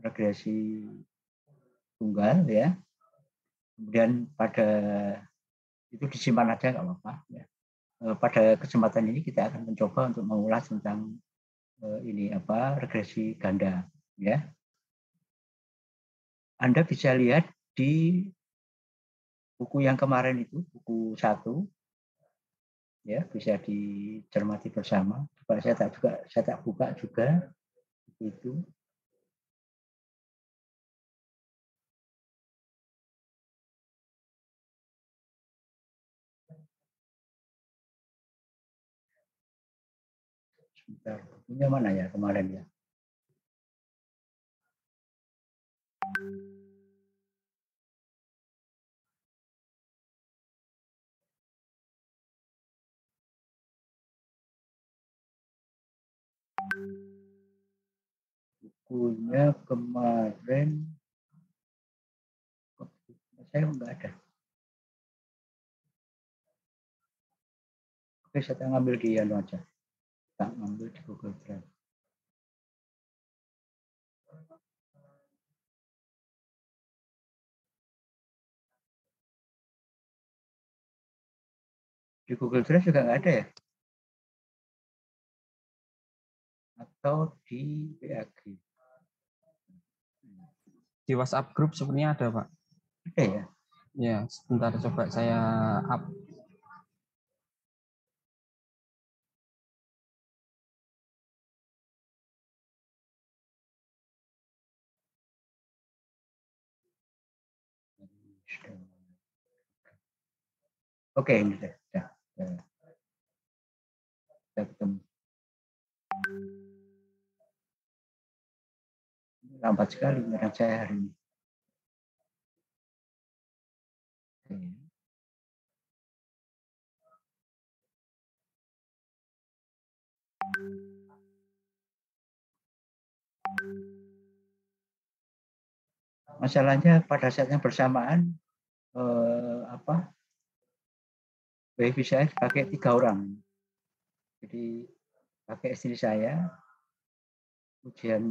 regresi tunggal ya. Kemudian pada itu disimpan aja nggak apa-apa. Ya. Pada kesempatan ini kita akan mencoba untuk mengulas tentang ini regresi ganda ya. Anda bisa lihat di buku yang kemarin itu, buku 1 ya, bisa dicermati bersama. Coba saya tak buka juga itu. Sebentar, bukunya mana ya kemarin ya? Bukunya kemarin saya nggak ada. Oke, saya ngambil di anu aja. Tak ngambil di Google Drive. Di Google Drive juga nggak ada ya? Atau di BAG? Di WhatsApp grup sebenarnya ada, Pak. Ada ya? Ya, sebentar coba saya up. Oke, ini sudah ketemu. Lambat sekali internet saya hari ini. Masalahnya pada saat yang bersamaan wifi saya pakai 3 orang. Jadi pakai istri saya ujian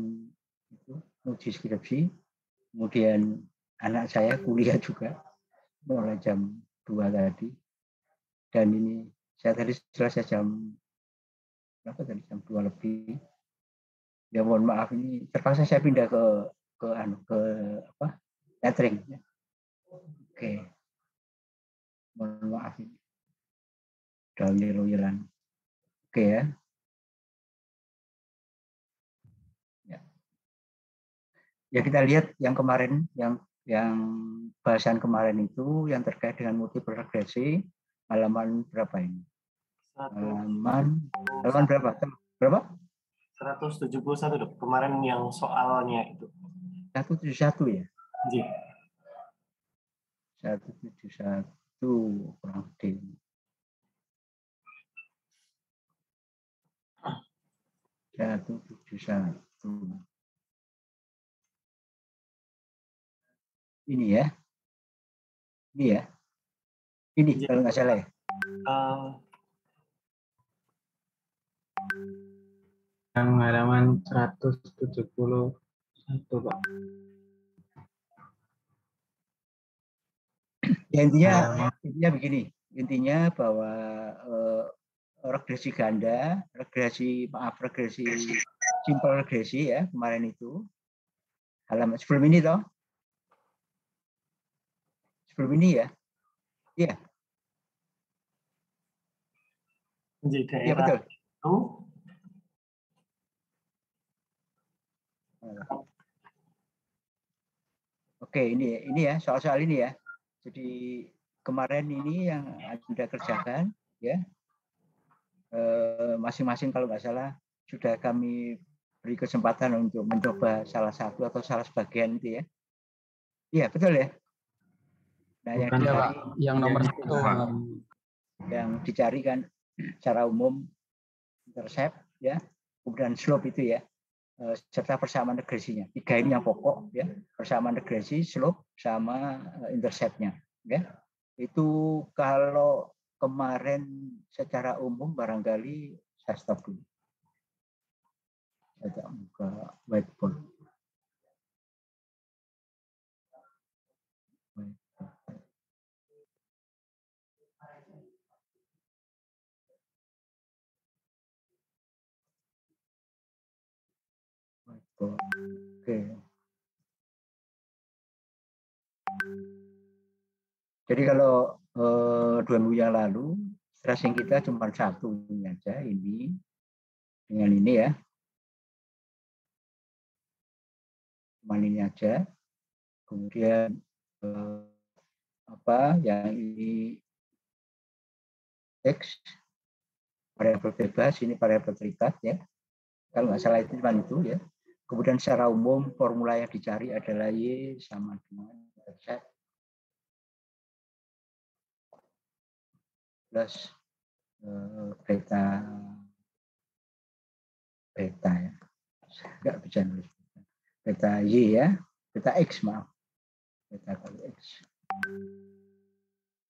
itu uji skripsi, kemudian anak saya kuliah juga mulai jam 2 tadi. Dan ini saya tadi selesai jam berapa tadi, jam 2 lebih. Ya mohon maaf, ini terpaksa saya pindah ke tethering. Oke. Mohon maaf ini. Udah uyel-uyelan. Oke ya. Ya kita lihat yang kemarin, yang bahasan kemarin itu yang terkait dengan multiple regresi, halaman berapa ini? Halaman berapa? Berapa? 171, Dok. Kemarin yang soalnya itu. 171 ya? Iya. 171 kurang D. Satu tujuh satu. Ini ya? Ini ya? Ini kalau nggak salah ya? Yang halaman 171, Pak. Ya, intinya begini. Intinya bahwa regresi ganda, regresi simple regresi ya kemarin itu. Halaman sebelum ini toh. Sebelum ini ya. Iya. Iya betul. Oke, ini ya soal-soal ini ya. Jadi kemarin ini yang Anda kerjakan ya. Masing-masing kalau nggak salah sudah kami beri kesempatan untuk mencoba salah satu atau salah sebagian itu ya. Iya betul ya. Nah, bukan yang dicari, Pak, yang nomor 1 yang dicari kan secara umum intercept ya, kemudian slope itu ya, serta persamaan regresinya. 3 ini yang pokok ya, persamaan regresi, slope sama interceptnya ya. Itu kalau kemarin secara umum barangkali saya stop dulu. Saya buka whiteboard. Oke. Jadi kalau 2 minggu yang lalu stressing kita cuma satu ini aja, ini dengan ini ya, cuma ini aja. Kemudian apa yang ini X variabel bebas, ini variabel terikat ya. Kalau nggak salah itu cuma itu ya. Kemudian secara umum formula yang dicari adalah Y sama dengan Z plus beta ya. Nggak bisa nulis beta Y ya, beta X maaf. Beta kali X.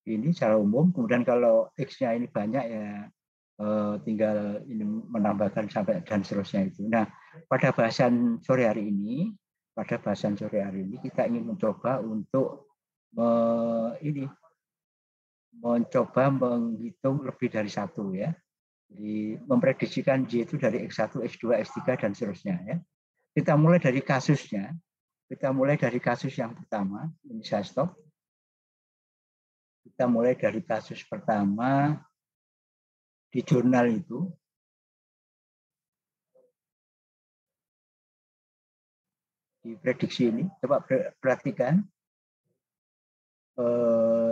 Ini secara umum, kemudian kalau X-nya ini banyak ya tinggal ini menambahkan sampai dan seterusnya itu. Nah, pada bahasan sore hari ini kita ingin mencoba untuk mencoba menghitung lebih dari satu ya. Jadi memprediksikan Y itu dari X1, X2, X3 dan seterusnya ya. Kita mulai dari kasusnya. Kita mulai dari kasus yang pertama. Ini saya stop. Kita mulai dari kasus pertama di jurnal itu. Di prediksi ini, coba perhatikan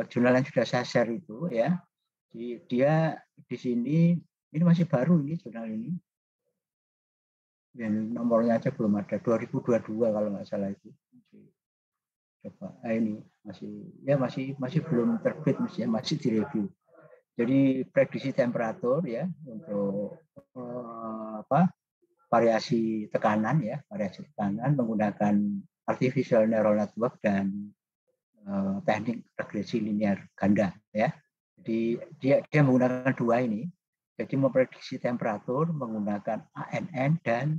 jurnal yang sudah saya share itu ya. Dia di sini ini masih baru ini jurnal ini. Dan nomornya aja belum ada 2022 kalau nggak salah itu. Coba ini masih belum terbit masih direview. Jadi prediksi temperatur ya untuk variasi tekanan menggunakan artificial neural network dan teknik regresi linear ganda ya. Jadi dia menggunakan dua ini. Jadi memprediksi temperatur menggunakan ANN dan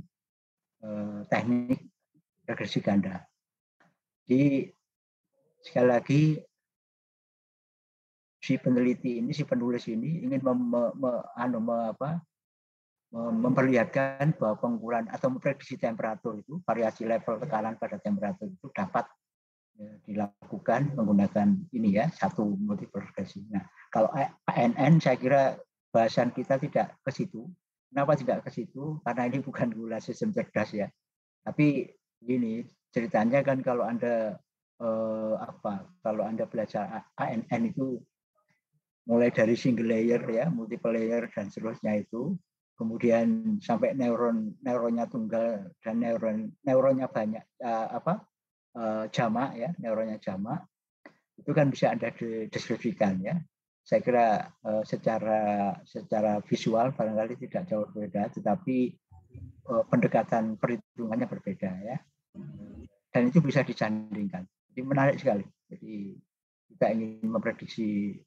teknik regresi ganda. Jadi sekali lagi si penulis ini ingin memperlihatkan bahwa pengukuran atau memprediksi temperatur itu, variasi level tekanan pada temperatur itu dapat dilakukan menggunakan ini ya, satu multiple regresi. Nah, kalau ANN saya kira bahasan kita tidak ke situ. Kenapa tidak ke situ? Karena ini bukan gula sistem cerdas ya. Tapi gini, ceritanya kan kalau Anda belajar ANN itu mulai dari single layer ya, multiple layer dan seterusnya itu, kemudian sampai neuronnya tunggal dan neuronnya banyak jamak ya, neuronnya jamak, itu kan bisa Anda deskripsikan ya. Saya kira secara visual barangkali tidak jauh berbeda, tetapi pendekatan perhitungannya berbeda ya. Dan itu bisa disandingkan. Jadi menarik sekali. Jadi kita ingin memprediksi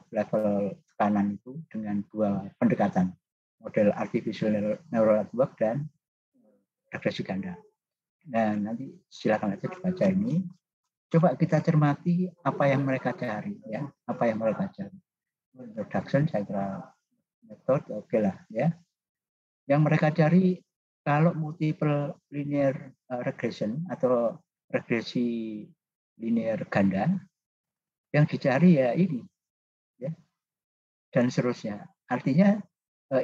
level tekanan itu dengan dua pendekatan, model artificial neural network dan regresi ganda. Nah, nanti silakan aja dibaca ini. Coba kita cermati apa yang mereka cari ya, apa yang mereka cari. Introduction saya kira metode oke lah ya. Yang mereka cari kalau multiple linear regression atau regresi linear ganda, yang dicari ya ini ya dan seterusnya. Artinya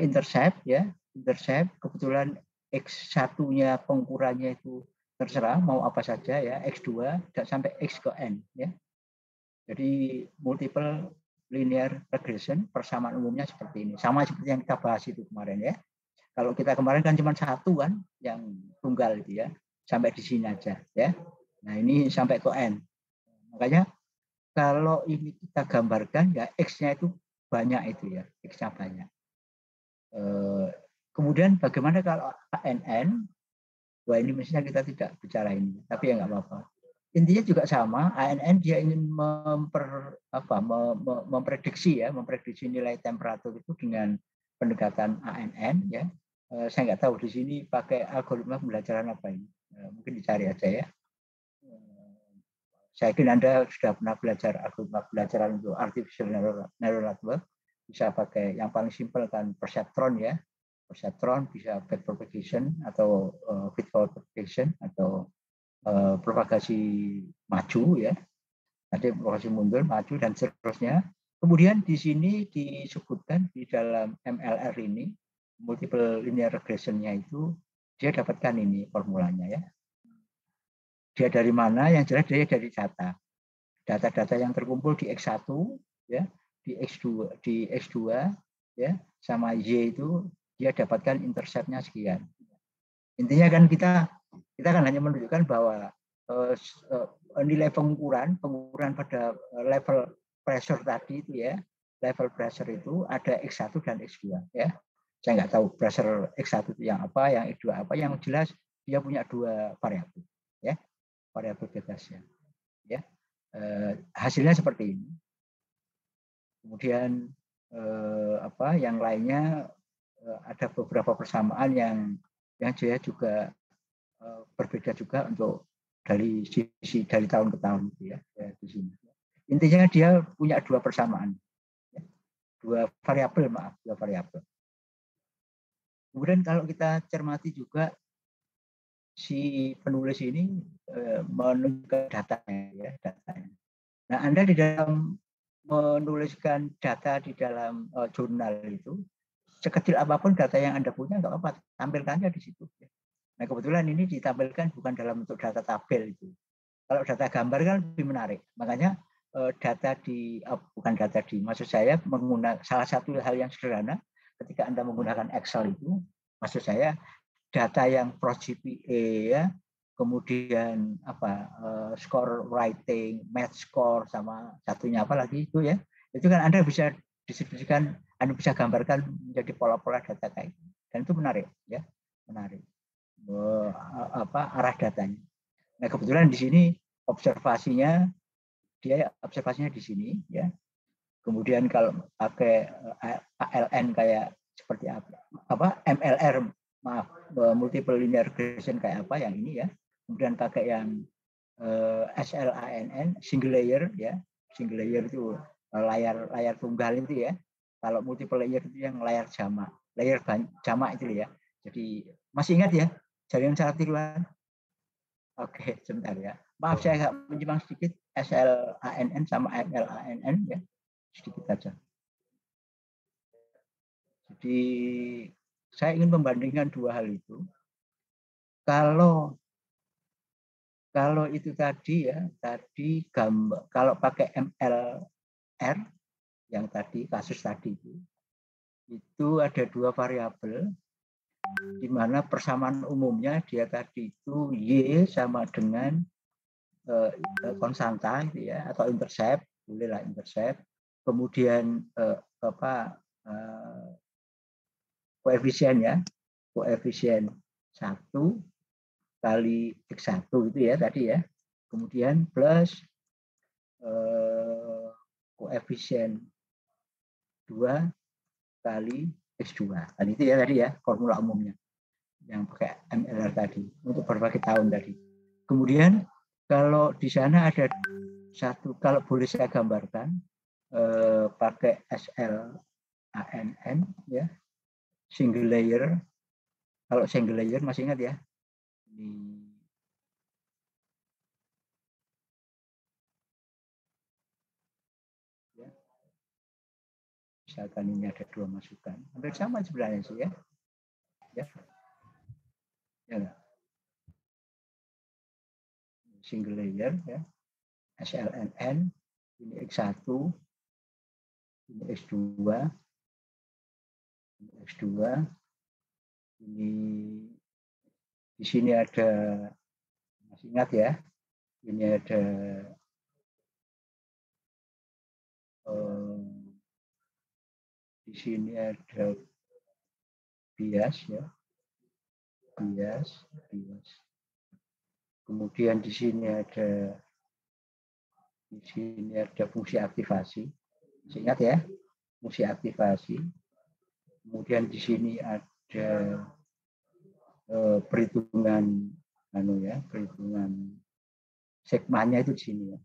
intercept kebetulan X1-nya pengukurannya itu terserah mau apa saja ya, X2 sampai X ke N ya. Jadi multiple linear regression persamaan umumnya seperti ini. Sama seperti yang kita bahas itu kemarin ya. Kalau kita kemarin kan cuma satu kan yang tunggal itu ya. Sampai di sini aja ya. Nah, ini sampai ke N. Makanya kalau ini kita gambarkan ya X-nya itu banyak itu ya. X-nya banyak. Kemudian bagaimana kalau ANN? Wah, ini mestinya kita tidak bicara ini, tapi ya nggak apa-apa. Intinya juga sama, ANN dia ingin memprediksi nilai temperatur itu dengan pendekatan ANN ya. Saya nggak tahu di sini pakai algoritma pembelajaran apa ini. Mungkin dicari aja ya. Saya yakin Anda sudah pernah belajar algoritma pembelajaran untuk artificial neural network. Bisa pakai yang paling simpel kan perceptron ya. Perceptron bisa backpropagation atau feedforward regression atau propagasi maju ya. Nanti propagasi mundur, maju dan seterusnya. Kemudian di sini disebutkan di dalam MLR ini multiple linear regression-nya itu dia dapatkan ini formulanya ya. Dia dari mana? Yang jelas dia dari data. Data-data yang terkumpul di X1 ya, di X2 ya, sama Y itu dia dapatkan intercept-nya sekian. Intinya kan kita kan hanya menunjukkan bahwa nilai pengukuran pada level pressure tadi itu ya, level pressure itu ada X1 dan X2 ya. Saya nggak tahu pressure X1 itu yang apa, yang X2 apa, yang jelas dia punya dua variabel ya, variabel bebasnya ya. Hasilnya seperti ini. Kemudian yang lainnya ada beberapa persamaan yang saya juga berbeda juga untuk dari tahun ke tahun gitu ya, di sini. Intinya dia punya dua persamaan, ya. dua variabel. Kemudian kalau kita cermati juga si penulis ini menunjukkan datanya. Nah, Anda di dalam menuliskan data di dalam jurnal itu, sekecil apapun data yang Anda punya, nggak apa-apa, tampilkannya di situ. Nah, kebetulan ini ditampilkan bukan dalam bentuk data tabel itu. Kalau data gambar kan lebih menarik. Makanya maksud saya menggunakan salah satu hal yang sederhana ketika Anda menggunakan Excel itu, maksud saya data yang pro GPA ya, kemudian score writing, math score, sama satunya apa lagi itu ya, itu kan Anda bisa distribusikan, Anda bisa gambarkan menjadi pola-pola data kayak gitu. Dan itu menarik ya, menarik arah datanya. Nah, kebetulan di sini observasinya di sini ya. Kemudian kalau pakai ALN kayak seperti apa MLR, maaf, multiple linear regression kayak apa yang ini ya. Kemudian pakai yang SLANN single layer ya. Single layer itu layar tunggal itu ya. Kalau multiple layer itu yang layar jamak. Layar jamak itu ya. Jadi masih ingat ya jaringan syarat tiruan? Oke, sebentar ya. Maaf saya agak menyimpang sedikit. SLANN sama MLANN ya. Sedikit saja. Jadi saya ingin membandingkan dua hal itu. Kalau itu tadi ya, gambar, kalau pakai MLR yang tadi kasus tadi itu ada dua variabel di mana persamaan umumnya dia tadi itu Y sama dengan konstanta gitu ya, atau intercept, bolehlah intercept. Kemudian koefisien ya, koefisien 1 kali X1 itu ya tadi ya. Kemudian plus koefisien 2 kali X2. Dan itu ya tadi ya formula umumnya yang pakai MLR tadi untuk berbagai tahun tadi. Kemudian kalau di sana ada satu, kalau boleh saya gambarkan pakai SLANN ya, single layer. Kalau single layer masih ingat ya? Ini ya. Misalkan ini ada dua masukan. Hampir sama sebenarnya sih ya. Ya. Ya. Single layer ya. SLNN, ini X1, ini X2, ini X2, ini di sini ada, masih ingat ya, ini ada di sini ada bias ya, bias. Kemudian di sini ada fungsi aktivasi. Masih ingat ya, fungsi aktivasi. Kemudian di sini ada perhitungan perhitungan segmanya itu di sini ya,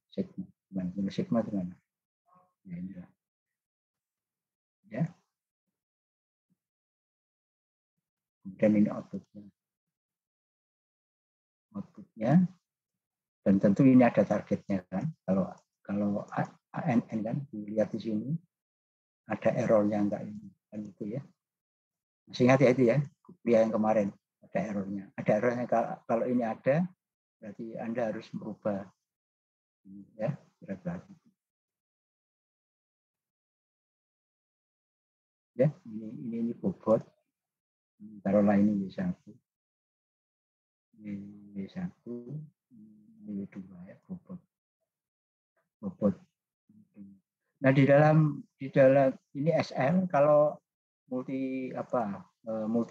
segma itu mana? Ya, inilah. Ya. Kemudian ini outputnya. outputnya, dan tentu ini ada targetnya kan. Kalau ANN kan dilihat di sini ada errornya enggak ini kan itu ya. Masih ingat ya itu ya, kuliah yang kemarin ada errornya. Ada errornya kalau ini ada, berarti Anda harus merubah ini ya, kira-kira. Ya, ini bobot. Taruhlah ini W1. W1, ini W2 ya, bobot. Nah, di dalam ini SL kalau multi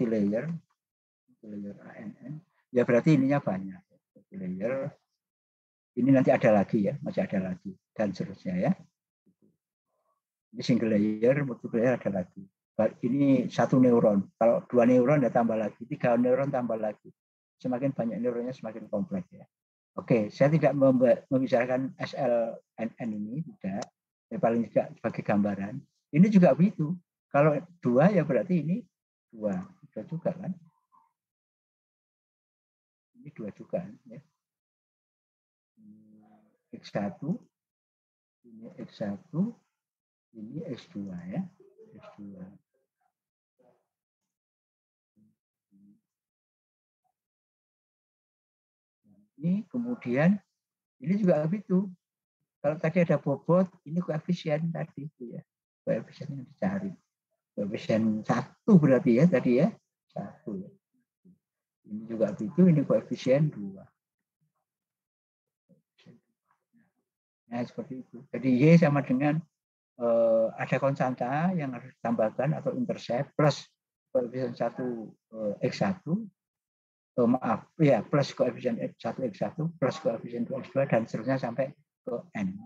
layer ANN, ya berarti ininya banyak. Multi layer ini nanti ada lagi ya, masih ada lagi dan seterusnya ya. Ini single layer, multi layer ada lagi. Ini satu neuron. Kalau 2 neuron ya tambah lagi, 3 neuron tambah lagi. Semakin banyak neuronnya semakin kompleks ya. Oke, saya tidak membicarakan SLNN ini tidak. Paling tidak sebagai gambaran. Ini juga begitu. Kalau 2 ya berarti ini 2 juga kan. Ini 2 juga ya. X1, ini X1, ini X2 ya. X2. Ini kemudian ini juga begitu. Kalau tadi ada bobot, ini koefisien tadi itu ya. Koefisien yang dicari. Koefisien 1 berarti ya tadi ya. 1 ya. Ini juga begitu, ini koefisien 2. Nah, seperti itu. Jadi Y sama dengan ada konstanta yang harus ditambahkan atau intercept plus koefisien 1 X1 plus koefisien 1 X1 plus koefisien 2 X2 dan seterusnya sampai ke N.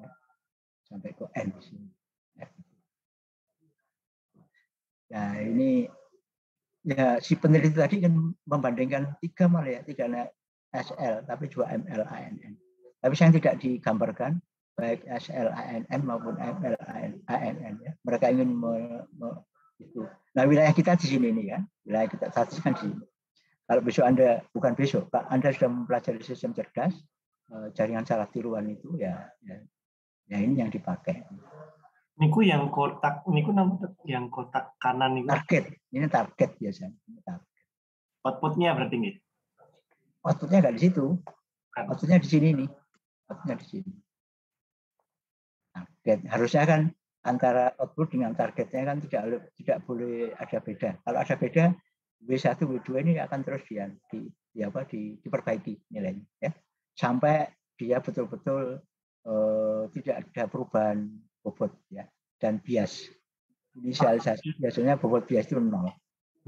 Sampai ke N di sini. Nah, ini ya si peneliti tadi kan membandingkan 3 malah ya, 3 SL tapi juga ML ANN. Tapi yang tidak digambarkan baik SL ANN maupun ML ANN ya. Mereka ingin itu. Nah, wilayah kita di sini nih kan. Wilayah kita statis kan di sini. Kalau besok Anda bukan besok, Pak, Anda sudah mempelajari sistem cerdas, jaringan salah tiruan itu ya ini yang dipakai. Niku yang kotak, niku namanya yang kotak kanan niku. Target, ini target biasanya. Ini target. Outputnya berarti nggih? Outputnya nggak di situ. Outputnya di sini nih. Outputnya di sini. Target harusnya kan antara output dengan targetnya kan tidak boleh ada beda. Kalau ada beda, W1, W2 ini akan terus diperbaiki nilainya ya. Sampai dia betul-betul tidak ada perubahan bobot ya dan bias. Inisialisasi biasanya bobot bias itu 0.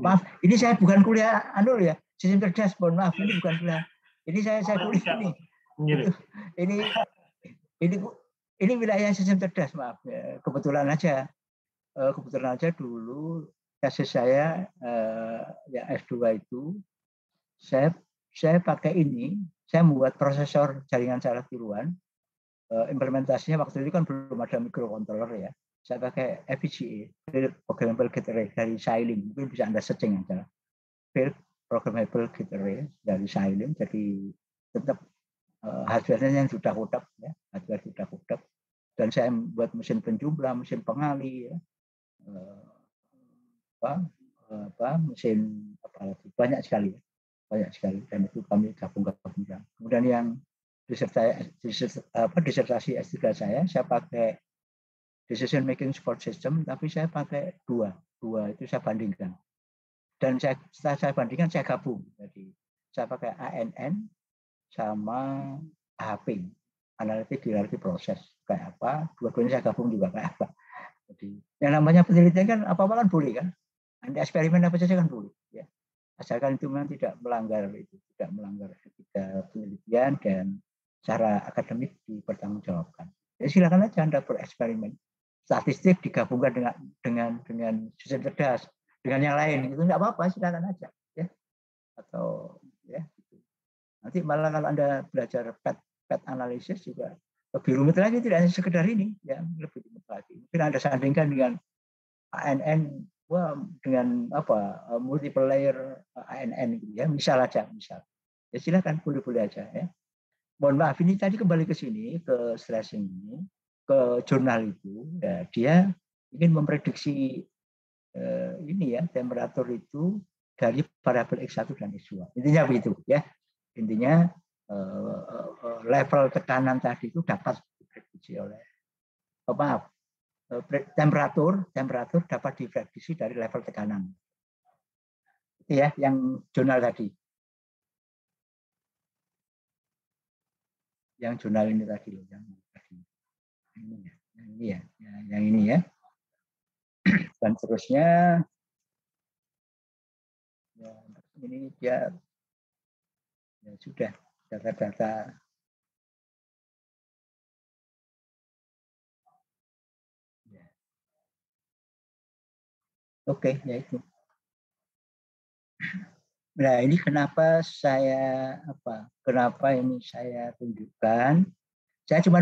Maaf, ini saya bukan kuliah ya, sistem cerdas, mohon maaf, ini bukan kuliah. Ini saya kuliah ini. Ini wilayah sistem cerdas, maaf. Kebetulan aja dulu tesis saya yang S2 itu saya pakai ini, saya membuat prosesor jaringan salah tiruan. Implementasinya waktu itu kan belum ada microcontroller ya. Saya pakai FPGA, Programmable Gate Array dari Xilinx. Mungkin bisa Anda searching aja. Programmable Gate Array dari Xilinx. Jadi tetap hardware-nya yang sudah kodap ya, hardware sudah kodap. Dan saya buat mesin penjumlah, mesin pengali, ya. Mesin banyak sekali, dan itu kami gabung-gabungkan. Kemudian yang disertasi S3 saya pakai decision making support system, tapi saya pakai dua itu saya bandingkan. Dan setelah saya bandingkan saya gabung. Jadi saya pakai ANN sama AHP, analitik hierarki proses kayak apa, dua-duanya saya gabung juga kayak apa. Jadi yang namanya penelitian kan apa-apa kan boleh kan, Anda eksperimen apa saja kan boleh ya, asalkan itu memang tidak melanggar etika penelitian dan secara akademik dipertanggungjawabkan. Jadi silakan aja Anda bereksperimen. Statistik digabungkan dengan sistem cerdas dengan yang lain itu nggak apa-apa, silakan aja ya. Atau ya gitu. Nanti malah kalau Anda belajar PET analisis juga lebih rumit lagi, tidak hanya sekedar ini ya, lebih rumit lagi. Mungkin Anda sandingkan dengan ANN dengan multiple layer ANN gitu ya, misal. Ya silakan, boleh-boleh aja ya. Mohon maaf, ini tadi kembali ke sini, ke stressing ini, ke jurnal itu, ya, dia ingin memprediksi ini ya, temperatur itu dari variabel X1 dan X2. Intinya begitu ya. Intinya level tekanan tadi itu dapat diprediksi oleh maaf, temperatur dapat diprediksi dari level tekanan. Itu ya yang jurnal tadi. Yang jurnal ini tadi loh, yang tadi. Yang ini ya. Dan seterusnya ya, ini dia ya sudah data-data ya. Oke, ya itu. Nah, ini kenapa ini saya tunjukkan. Saya cuma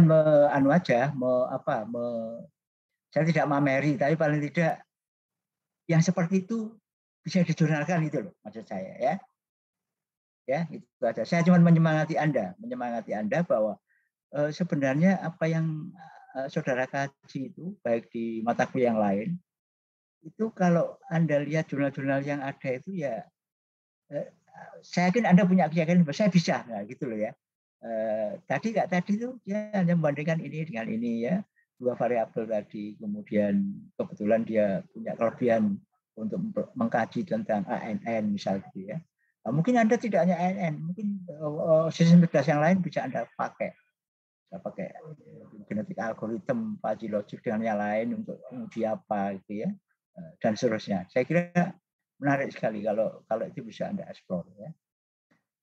saya tidak mameri, tapi paling tidak yang seperti itu bisa dijurnalkan itu loh, maksud saya ya. Ya, itu aja. Saya cuma menyemangati Anda bahwa sebenarnya apa yang saudara kaji itu baik di mata kuliah yang lain itu kalau Anda lihat jurnal-jurnal yang ada itu ya saya yakin Anda punya keyakinan bahwa saya bisa, nah gitu loh ya. Tadi itu dia hanya membandingkan ini dengan ini ya, dua variabel tadi, kemudian kebetulan dia punya kelebihan untuk mengkaji tentang ANN misal gitu ya. Nah, mungkin Anda tidak hanya ANN, mungkin sistem cerdas yang lain bisa Anda pakai. Bisa pakai genetik algoritma, Fuzzy logic dengan yang lain untuk menguji apa gitu ya, dan seterusnya. Saya kira menarik sekali kalau itu bisa Anda explore ya.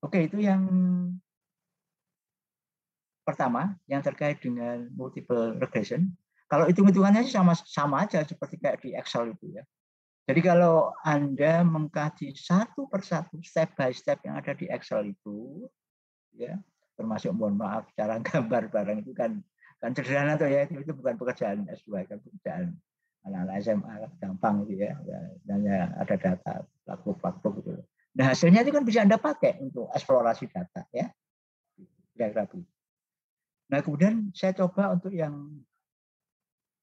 Oke, itu yang pertama yang terkait dengan multiple regression. Kalau hitung-hitungannya sama aja seperti kayak di Excel itu ya. Jadi kalau Anda mengkaji satu persatu step by step yang ada di Excel itu ya, termasuk mohon maaf cara gambar barang itu kan sederhana tuh ya, itu bukan pekerjaan S2, kan pekerjaan anak-anak SMA gampang gitu ya. Hanya ada data pelaku gitu. Nah, hasilnya itu kan bisa Anda pakai untuk eksplorasi data ya. Kira-kira begitu. Nah, kemudian saya coba untuk yang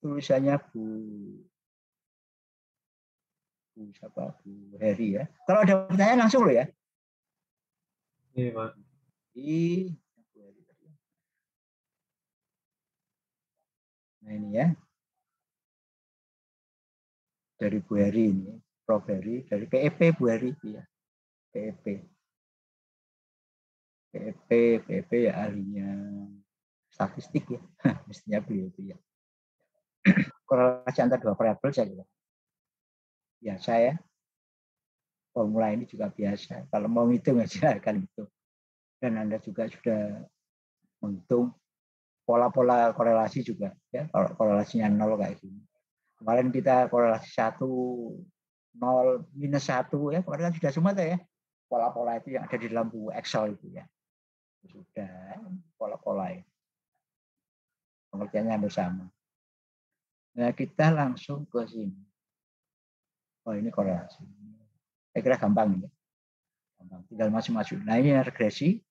tulisannya Bu Heri ya. Kalau ada pertanyaan langsung loh ya. Iya, Pak. Nah, ini ya. Dari Bu Heri ini, Prof Heri, dari PEP Bu Heri ya. PEP ya ahlinya statistik ya. Mestinya beliau itu ya. Korelasi antara dua variabel saya kira. Ya, saya formula ini juga biasa. Kalau mau ngitung aja akan itu. Dan Anda juga sudah menghitung pola-pola korelasi juga ya. Kalau korelasinya 0 kayak gini. Kemarin kita korelasi 1 0 minus 1 ya. Kemarin kan sudah semua tuh ya. Pola-pola itu yang ada di dalam buku Excel itu ya. Sudah pola-pola itu. Pengertiannya hampir sama. Nah, kita langsung ke sini. Oh, ini korelasi. Saya kira gampang ini. Gampang. Tinggal masuk-masuk. Nah, ini regresi.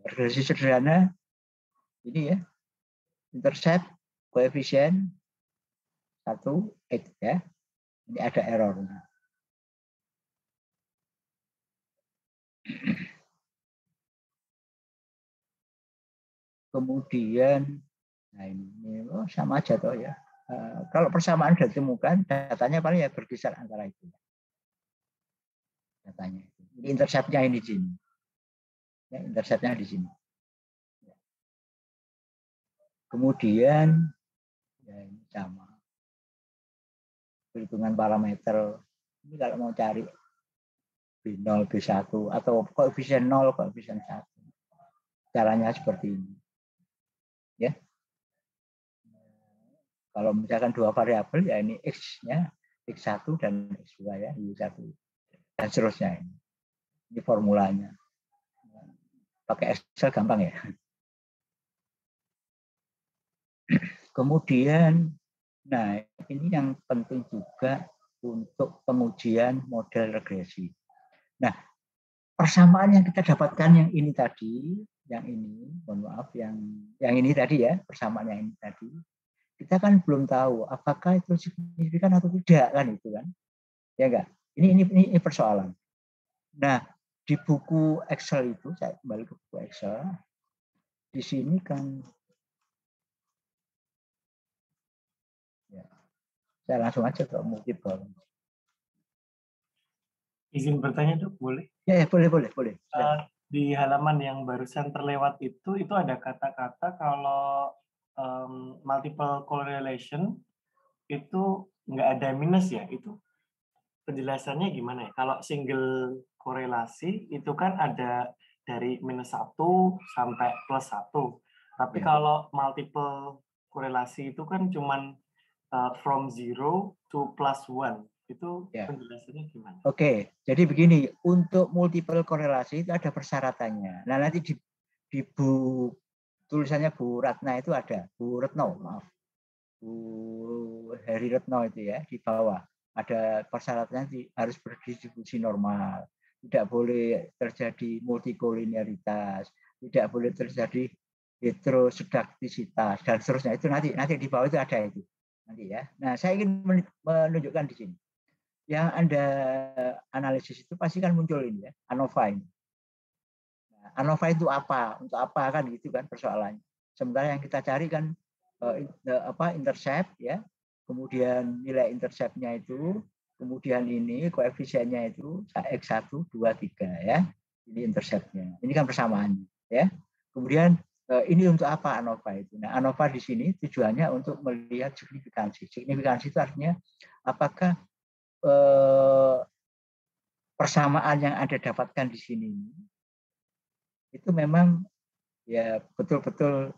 Regresi sederhana. Ini ya. Intercept, koefisien 1, X ya. Ini ada errornya. Kemudian, nah ini sama aja toh ya. Kalau persamaan sudah ditemukan, datanya paling ya berkisar antara itu. Datanya. Ini interceptnya ini di sini. Ya, interceptnya di sini. Kemudian, ya ini sama. Perhitungan parameter. Ini kalau mau cari B0, B1, atau koefisien 0, koefisien 1. Caranya seperti ini. Ya. Kalau misalkan dua variabel, ya ini X-nya, X1 dan X2 ya, Y1. Dan seterusnya ini. Ini formulanya. Pakai Excel gampang ya. Kemudian, nah ini yang penting juga untuk pengujian model regresi. Nah, persamaan yang kita dapatkan yang ini tadi, yang ini, mohon maaf, yang ini tadi ya, persamaan yang ini tadi, kita kan belum tahu apakah itu signifikan atau tidak kan itu kan, ya enggak? Ini persoalan. Nah, di buku Excel itu, saya kembali ke buku Excel, di sini kan, ya, saya langsung aja ke multiple. Izin bertanya dok, boleh? Ya, boleh. Di halaman yang barusan terlewat itu ada kata-kata kalau multiple correlation itu nggak ada minus ya, itu penjelasannya gimana ya? Kalau single korelasi itu kan ada dari -1 sampai +1. Tapi Ya. kalau multiple korelasi itu kan cuman from 0 to +1. Itu Ya. penjelasannya gimana? Oke, jadi begini, untuk multiple korelasi itu ada persyaratannya. Nah, nanti di tulisannya Bu Ratna itu ada, Bu Retno, maaf. Bu Heri Retno itu ya, di bawah. Ada persyaratannya harus berdistribusi normal. Tidak boleh terjadi multikolinearitas, tidak boleh terjadi heterosedaktisitas, dan seterusnya. Itu nanti di bawah itu ada itu. Nanti ya. Nah, saya ingin menunjukkan di sini. Yang Anda analisis itu pasti kan muncul ini ya, ANOVA ini. Nah, ANOVA itu apa? Untuk apa kan gitu kan persoalannya. Sementara yang kita cari kan intercept ya, kemudian nilai interceptnya itu, kemudian ini koefisiennya itu X1, 2, 3 ya. Ini interceptnya. Ini kan persamaannya ya. Kemudian ini untuk apa ANOVA itu? Nah, ANOVA di sini tujuannya untuk melihat signifikansi. Signifikansi itu artinya apakah persamaan yang Anda dapatkan di sini itu memang ya betul-betul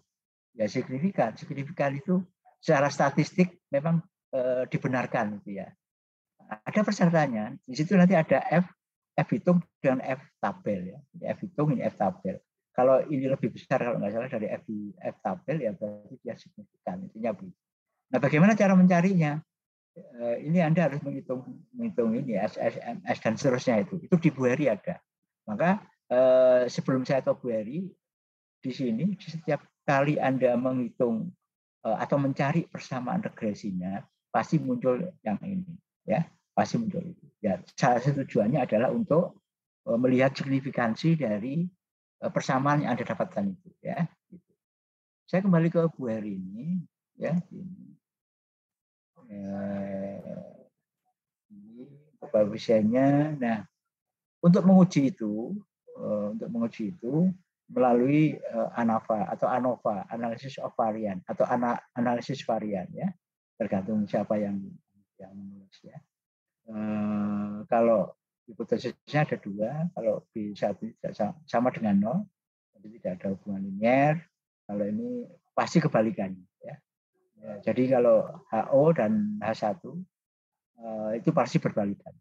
ya signifikan. Signifikan itu secara statistik memang dibenarkan itu ya. Ada persyaratannya. Di situ nanti ada F hitung dengan F tabel ya. Ini F hitung, ini F tabel. Kalau ini lebih besar kalau nggak salah dari F tabel ya berarti dia signifikan. Intinya begitu. Nah, bagaimana cara mencarinya? Ini Anda harus menghitung ini SMS dan seterusnya itu di Bu Heri ada. Maka sebelum saya ke Bu Heri, di sini di setiap kali Anda menghitung atau mencari persamaan regresinya pasti muncul yang ini ya, pasti muncul itu. Ya, salah satu tujuannya adalah untuk melihat signifikansi dari persamaan yang Anda dapatkan itu ya. Saya kembali ke Bu Heri ini ya. Ini koefisiennya. Nah, untuk menguji itu melalui ANOVA, analisis of varian atau analisis varian ya, tergantung siapa yang menulis ya. Kalau hipotesisnya ada 2, kalau B1 sama dengan 0, jadi tidak ada hubungan linier. Kalau ini pasti kebalikannya ya. Jadi kalau HO dan H1 itu pasti berbalikan.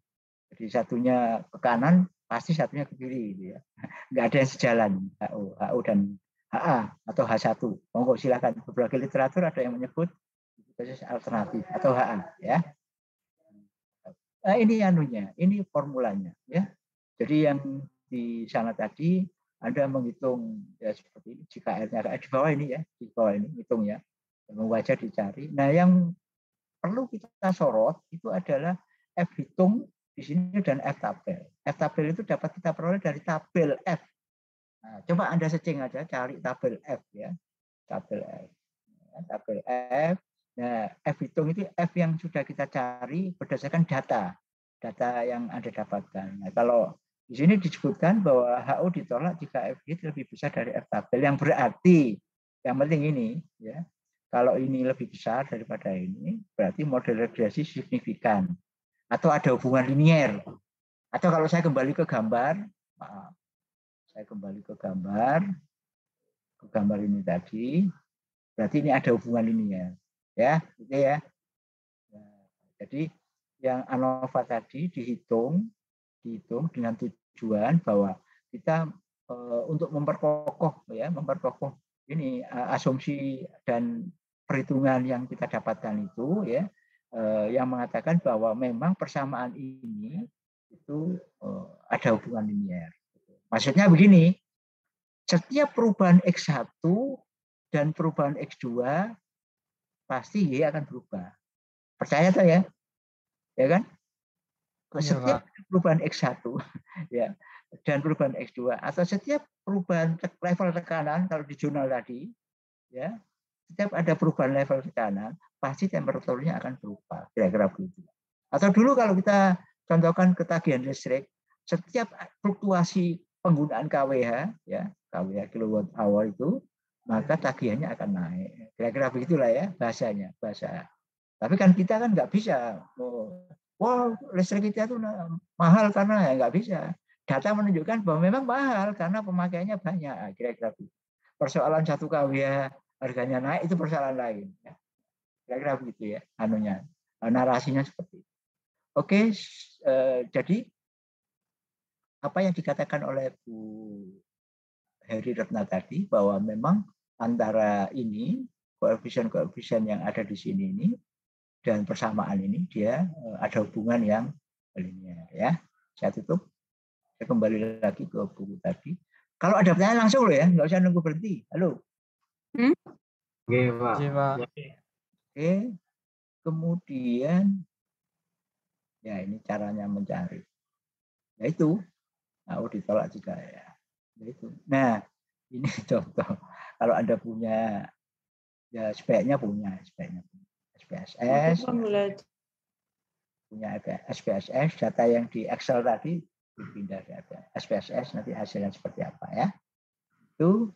Jadi satunya ke kanan, pasti satunya ke kiri gitu ya. Nggak ada yang sejalan HO dan HA atau H1. Monggo silakan. Beberapa literatur ada yang menyebut hipotesis alternatif atau HA ya. Nah, ini anunya, ini formulanya ya. Jadi yang di sana tadi Anda menghitung ya seperti ini, jika R-nya di bawah ini ya, di bawah ini hitung ya. Wajah dicari. Nah, yang perlu kita sorot itu adalah F hitung di sini dan F tabel. F tabel itu dapat kita peroleh dari tabel F. Nah, coba Anda searching aja, cari tabel F ya, tabel F. Tabel F. Nah, F hitung itu F yang sudah kita cari berdasarkan data yang Anda dapatkan. Nah, kalau di sini disebutkan bahwa HO ditolak jika F lebih besar dari F tabel, yang berarti yang penting ini ya. Kalau ini lebih besar daripada ini, berarti model regresi signifikan. Atau ada hubungan linier. Atau kalau saya kembali ke gambar, maaf, saya kembali ke gambar ini tadi, berarti ini ada hubungan linier. Ya, gitu ya. Nah, jadi yang ANOVA tadi dihitung dengan tujuan bahwa kita untuk memperkokoh ini asumsi dan perhitungan yang kita dapatkan itu ya, yang mengatakan bahwa memang persamaan ini itu ada hubungan linier. Maksudnya begini, setiap perubahan X1 dan perubahan X2 pasti Y akan berubah. Percaya tuh ya? Ya kan? Setiap perubahan X1 ya dan perubahan X2 atau setiap perubahan level tekanan kalau di jurnal tadi ya, setiap ada perubahan level tekanan pasti temperaturnya akan berubah, kira-kira begitu. Atau dulu kalau kita contohkan ketagihan listrik, setiap fluktuasi penggunaan KWH ya, KWH kilowatt hour itu, maka tagihannya akan naik. Kira-kira begitulah ya bahasanya, bahasa. Tapi kan kita kan nggak bisa, wah listrik kita itu mahal karena ya nggak bisa. Data menunjukkan bahwa memang mahal karena pemakaiannya banyak. Kira-kira begitu. Persoalan 1 kWh harganya naik itu persoalan lain. Kira-kira begitu ya, anunya, narasinya seperti itu. Oke, jadi apa yang dikatakan oleh Bu Heri Retna tadi bahwa memang antara ini koefisien-koefisien yang ada di sini ini dan persamaan ini dia ada hubungan yang linear ya. Saya tutup. Saya kembali lagi ke buku tadi. Kalau ada pertanyaan langsung loh ya, nggak usah nunggu berhenti. Halo. Oke, Pak. Oke. Kemudian ya ini caranya mencari. Ya itu. Nah, ditolak juga ya. Itu. Nah, ini contoh. Kalau Anda punya, ya sebaiknya punya SPSS, punya SPSS, data yang di Excel tadi dipindah ke SPSS, nanti hasilnya seperti apa ya. Itu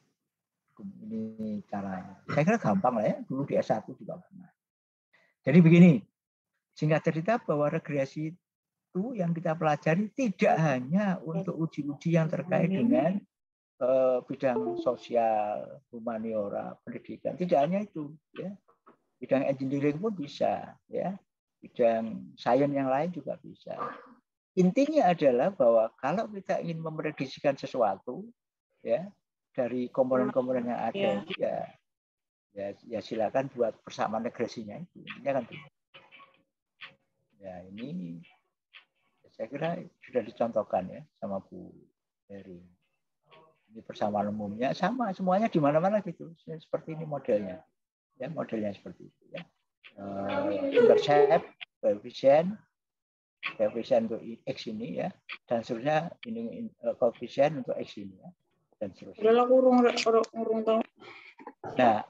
ini caranya. Saya kira gampang lah ya, dulu di S1 juga pernah. Jadi begini, singkat cerita bahwa regresi itu yang kita pelajari tidak hanya untuk uji-uji yang terkait dengan bidang sosial, humaniora, pendidikan. Tidak hanya itu, ya. Bidang engineering pun bisa, ya. Bidang sains yang lain juga bisa. Intinya adalah bahwa kalau kita ingin memprediksikan sesuatu, ya, dari komponen-komponen yang ada, ya silakan buat persamaan regresinya itu. Intinya kan gitu. Ya ini saya kira sudah dicontohkan ya sama Bu Heri. Ini persamaan umumnya sama semuanya di mana-mana gitu. Seperti ini modelnya. Ya, modelnya seperti itu ya. Intercept, koefisien untuk X ini ya, dan seterusnya ini koefisien untuk X ini ya, dan seterusnya. Nah,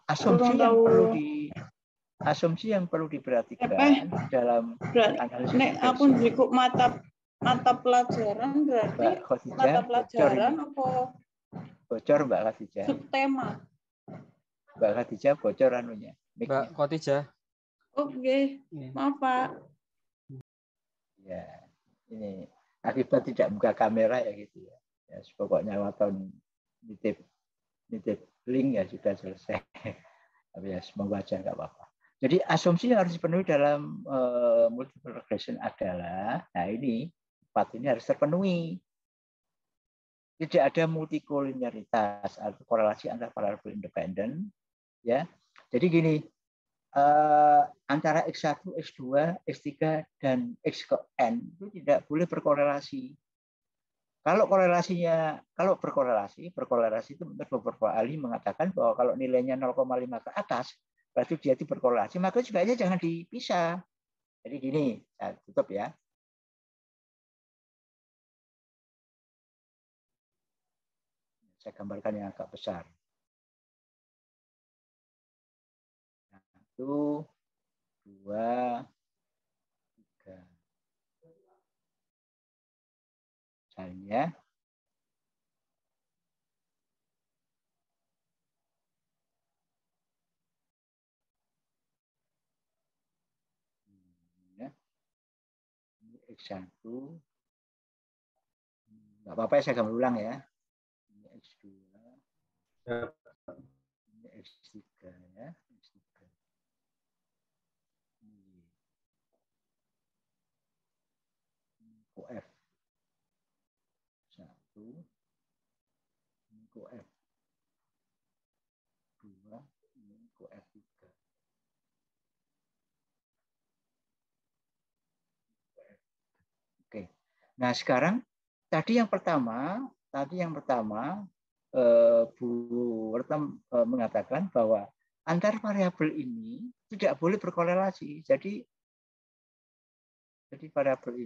asumsi yang perlu diperhatikan dalam analisis aku ikut mata pelajaran berarti mata pelajaran apa bocor Mbak Khadijah? Subtema. Mbak Khadijah bocor anunya. Mbak Khadijah. Oke, maaf Pak. Ya, ini akibat tidak buka kamera ya gitu ya. Ya pokoknya waton nitip link ya sudah selesai. Tapi ya semoga aja nggak apa-apa. Jadi asumsi yang harus dipenuhi dalam multiple regression adalah, nah ini 4 ini harus terpenuhi. Tidak ada multikoliniaritas atau korelasi antar variabel independen. Ya, jadi gini, antara X1, X2, X3 dan Xn itu tidak boleh berkorelasi. Kalau berkorelasi itu menurut beberapa ahli mengatakan bahwa kalau nilainya 0,5 ke atas, berarti dia itu berkorelasi, maka sebaiknya jangan dipisah. Jadi gini, saya tutup ya. Saya gambarkan yang agak besar. 1, 2, 3. Misalnya, X1, nggak apa-apa ya saya gambar ulang ya. Ini X2, ini X3 ya. Kof 1, ini Kof 2, ini Kof 3. Oke. Nah sekarang tadi yang pertama tadi yang pertama Bu Wertem mengatakan bahwa antar variabel ini tidak boleh berkorelasi. Jadi variabel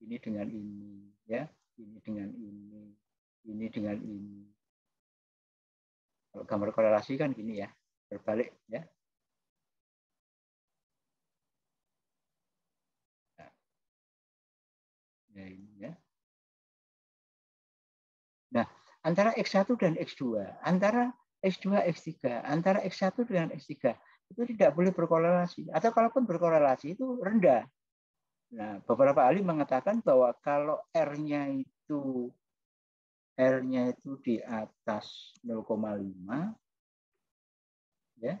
ini dengan ini, ya, ini dengan ini dengan ini. Kalau gambar korelasi kan gini ya, berbalik ya. Nah, ini ya. Nah, antara X1 dan X2, antara X2, X3, antara X1 dengan X3 itu tidak boleh berkorelasi. Atau kalaupun berkorelasi itu rendah. Nah, beberapa ahli mengatakan bahwa kalau R-nya itu di atas 0,5 ya,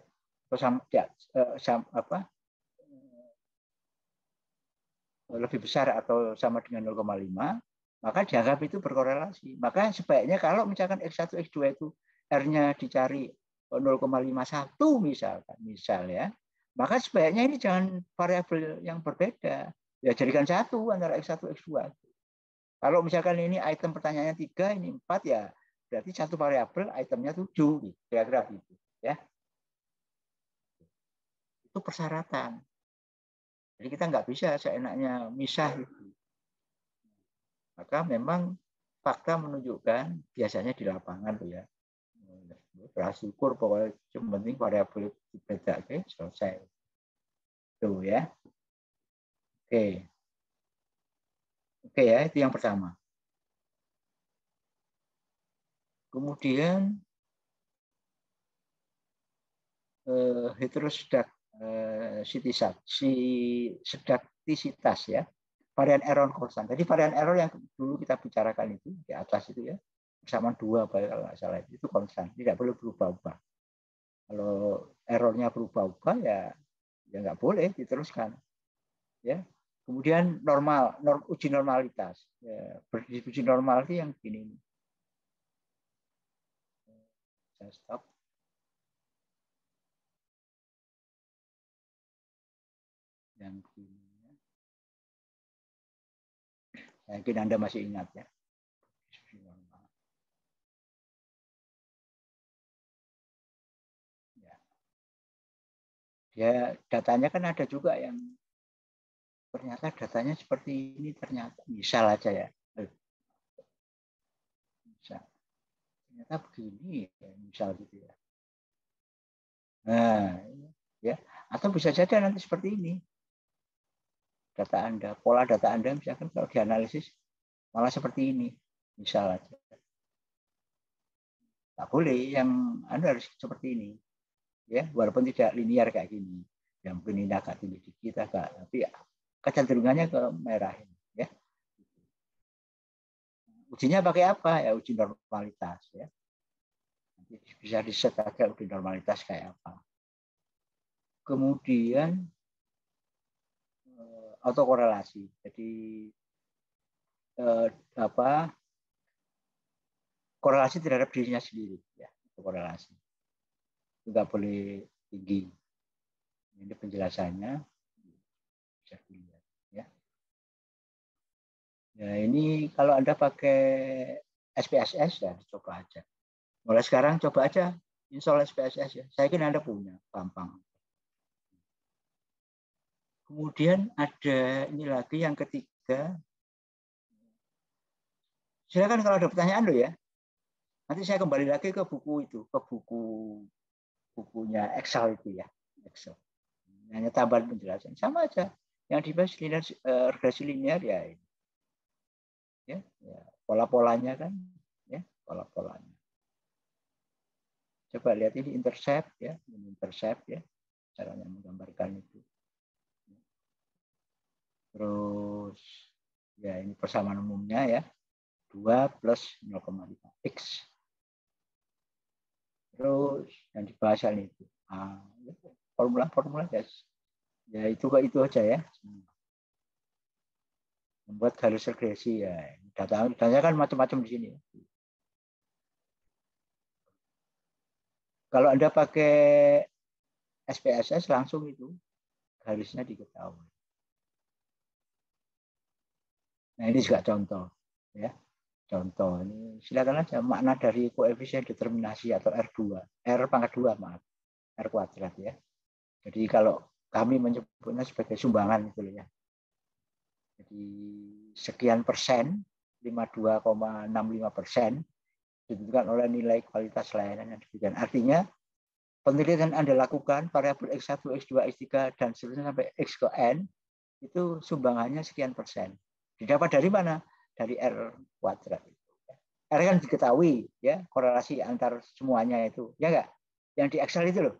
lebih besar atau sama dengan 0,5, maka dianggap itu berkorelasi. Maka sebaiknya kalau misalkan X1, X2 itu R-nya dicari 0,51 misal ya, maka sebaiknya ini jangan variabel yang berbeda. Ya jadikan satu antara X1, X2. Kalau misalkan ini item pertanyaannya 3, ini 4 ya, berarti satu variabel itemnya 7, kira-kira gitu ya. Itu persyaratan. Jadi kita nggak bisa seenaknya misah itu. Maka memang fakta menunjukkan biasanya di lapangan tuh ya. Bersyukur pokoknya yang penting variabel beda, oke, selesai. Tuh ya. Oke. Oke ya, itu yang pertama. Kemudian heterosedaktisitas ya, varian error konstan. Jadi varian error yang dulu kita bicarakan itu di atas itu ya, persamaan 2 kalau nggak salah itu konstan, tidak boleh berubah-ubah. Kalau errornya berubah-ubah ya nggak boleh diteruskan. Ya. Kemudian uji normalitas. Ya, berdistribusi normal itu yang begini. Saya stop. Yang begini. Saya yakin Anda masih ingat ya. Ya, datanya kan ada juga yang ternyata datanya seperti ini, ternyata misal aja ya. Misal. Ternyata begini, misal gitu ya. Nah, ya. Atau bisa saja nanti seperti ini. Data Anda, pola data Anda misalkan kalau dianalisis malah seperti ini, misal aja. Tak boleh, yang Anda harus seperti ini. Ya, walaupun tidak linear kayak gini. Yang mungkin ini agak tinggi dikit, tapi kecenderungannya ke merah ini, ya. Ujinya pakai apa? Ya uji normalitas ya. Nanti bisa diset aja uji normalitas kayak apa. Kemudian autokorelasi. Jadi korelasi terhadap dirinya sendiri ya, autokorelasi. Enggak boleh tinggi. Ini penjelasannya bisa dilihat ya. Ya ini kalau Anda pakai SPSS ya coba aja. Mulai sekarang coba aja install SPSS ya. Saya kira Anda punya, gampang. Kemudian ada ini lagi yang ketiga. Silakan kalau ada pertanyaan loh ya. Nanti saya kembali lagi ke buku itu, ke bukunya Excel itu ya. Excel. Hanya tambahan penjelasan. Sama aja. Yang dibahas linear, regresi linear ya ini. Ya, pola-polanya kan, ya, pola-polanya. Coba lihat ini intercept ya, caranya menggambarkan itu. Terus ya ini persamaan umumnya ya, 2 plus 0,5 X. Terus yang dibahas itu formula ya itu aja ya. Membuat garis regresi ya. Datanya kan macam-macam di sini. Kalau Anda pakai SPSS langsung itu garisnya diketahui. Nah ini juga contoh ya. contoh ini silakan aja makna dari koefisien determinasi atau R2, R pangkat 2 maaf, R kuadrat ya. Jadi kalau kami menyebutnya sebagai sumbangan gitu ya. Jadi sekian persen, 52,65% ditentukan oleh nilai kualitas layanan yang diberikan. Artinya penelitian yang Anda lakukan variabel X1, X2, X3 dan seterusnya sampai X ke N itu sumbangannya sekian persen. Didapat dari mana? Dari R kuadrat. R kan diketahui ya, korelasi antar semuanya itu. Ya enggak? Yang di Excel itu loh.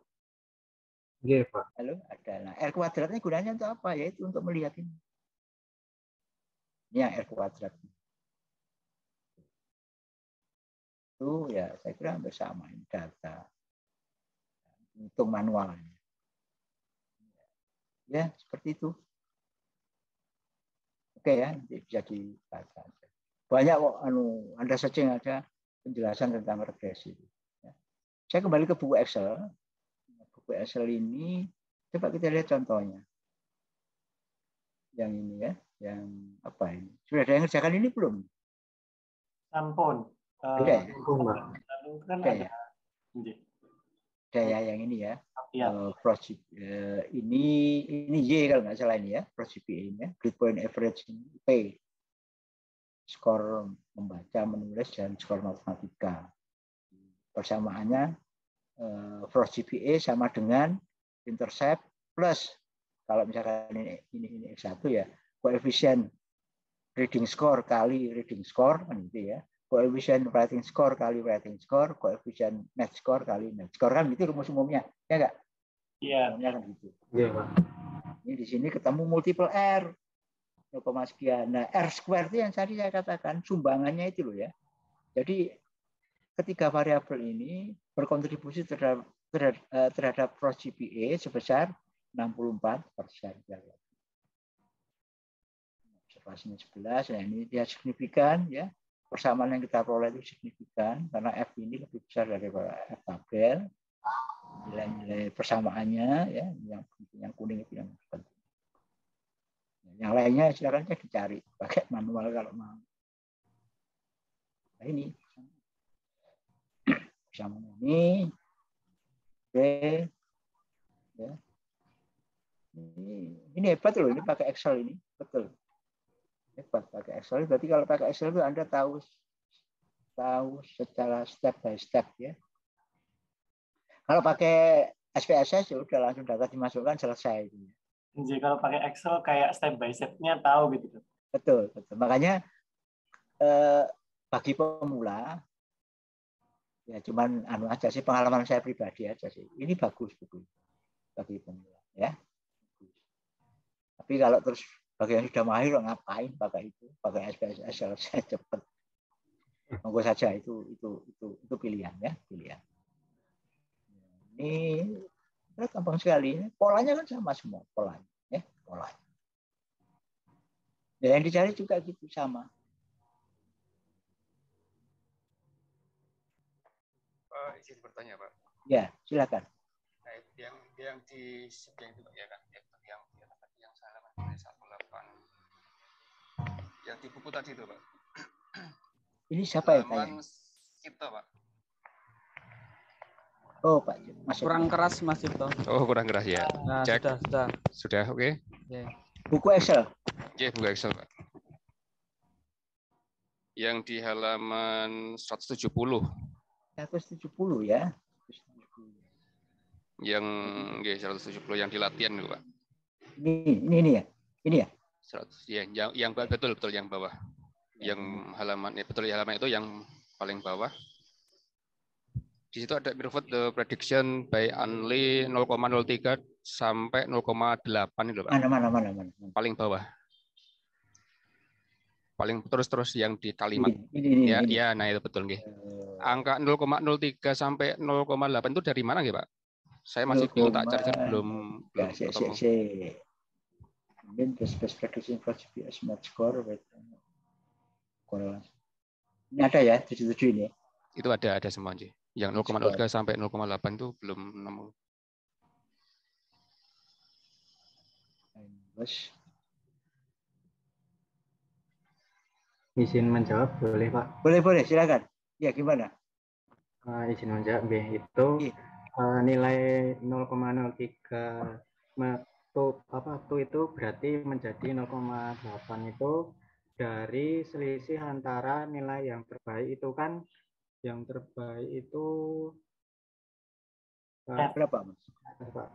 Iya, Pak. Halo, ada. Nah, R kuadratnya gunanya untuk apa? Yaitu untuk melihat ini. Ini yang R kuadrat. Itu ya saya kira hampir sama ini data. Hitung manual. Ya, seperti itu. Oke ya, nanti bisa dibaca. Banyak kok Anda searching ada penjelasan tentang regresi. Ya. Saya kembali ke buku Excel. Buku Excel ini coba kita lihat contohnya. Yang ini ya, yang apa ini? Sudah ada yang ngerjakan ini belum? Sampun. Ada ya? Lalu kan Ada ada. ya? Ada ya yang ini ya. Ya. Ini Y kalau nggak salah ini ya, ProGPA ini ya, grade point average ini, P, skor membaca, menulis dan skor matematika. Persamaannya ProGPA sama dengan intercept plus kalau misalkan ini X1 ya, koefisien reading score kali reading score kan gitu ya. Koefisien writing score kali writing score, koefisien math score kali math score kan gitu rumus umumnya, ya enggak? Iya. Umumnya kan gitu. Iya, Pak. Ini di sini ketemu multiple R 0, sekian. Nah, R square itu yang tadi saya katakan sumbangannya itu loh ya. Jadi ketiga variabel ini berkontribusi terhadap gross GPA sebesar 64%. Observasinya 11, nah ini dia signifikan ya. Persamaan yang kita peroleh itu signifikan karena F ini lebih besar daripada F tabel. Nilai-nilai persamaannya ya, yang kuning itu yang penting. Yang lainnya silakan aja dicari pakai manual kalau mau. Nah, ini persamaan ini B ya. Ini hebat loh, ini pakai Excel ini betul. Hebat pakai Excel. Berarti kalau pakai Excel itu Anda tahu secara step by step ya. Kalau pakai SPSS ya udah langsung data dimasukkan selesai. Jadi kalau pakai Excel kayak step by step-nya tahu gitu. Betul. Makanya bagi pemula ya cuman aja sih pengalaman saya pribadi aja sih. Ini bagus buku bagi pemula ya. Tapi kalau terus bagi yang sudah mahir ngapain pakai itu? Pakai SPSS selesai cepat. Monggo saja itu pilihan ya, pilihan. Ini gampang sekali. Polanya kan sama semua polanya, ya polanya. Ya, yang dicari juga gitu sama. Pak, izin bertanya Pak. Ya, silakan. Nah, yang di yang itu ya kan, yang halaman 18, yang di buku tadi itu Pak. Ini siapa yang tanya? Kita Pak. Oh Pak, Mas kurang keras Mas Cipto. Oh kurang keras ya. Nah, Cek. Sudah oke. Okay. Okay. Buku Excel. Ya buku Excel Pak. Yang di halaman 170. 170 ya. Yang 170 yang di latihan itu Pak. Ini ya. Ini ya. 100 ya, yang betul yang bawah. Yang halaman betul halaman itu yang paling bawah. Di situ ada pivot the prediction by only 0,03 sampai 0,8 itu Pak. Mana. Paling bawah. Paling terus yang di kalimat. Ini. Ya, nah itu betul nggih. Angka 0,03 sampai 0,8 itu dari mana nggih, Pak? Saya masih tak cari belum ketemu. Kemudian best prediction for GPS match score korelasi. Ini ada ya 77 ini. Itu ada semua nggih. Yang 0,03 sampai 0,8 itu belum nemu. izin menjawab boleh Pak? Boleh, silakan. Ya, gimana? Izin menjawab B itu nilai 0,03 tu itu berarti menjadi 0,8 itu dari selisih antara nilai yang terbaik itu kan, yang terbaik itu berapa, Mas? Pak?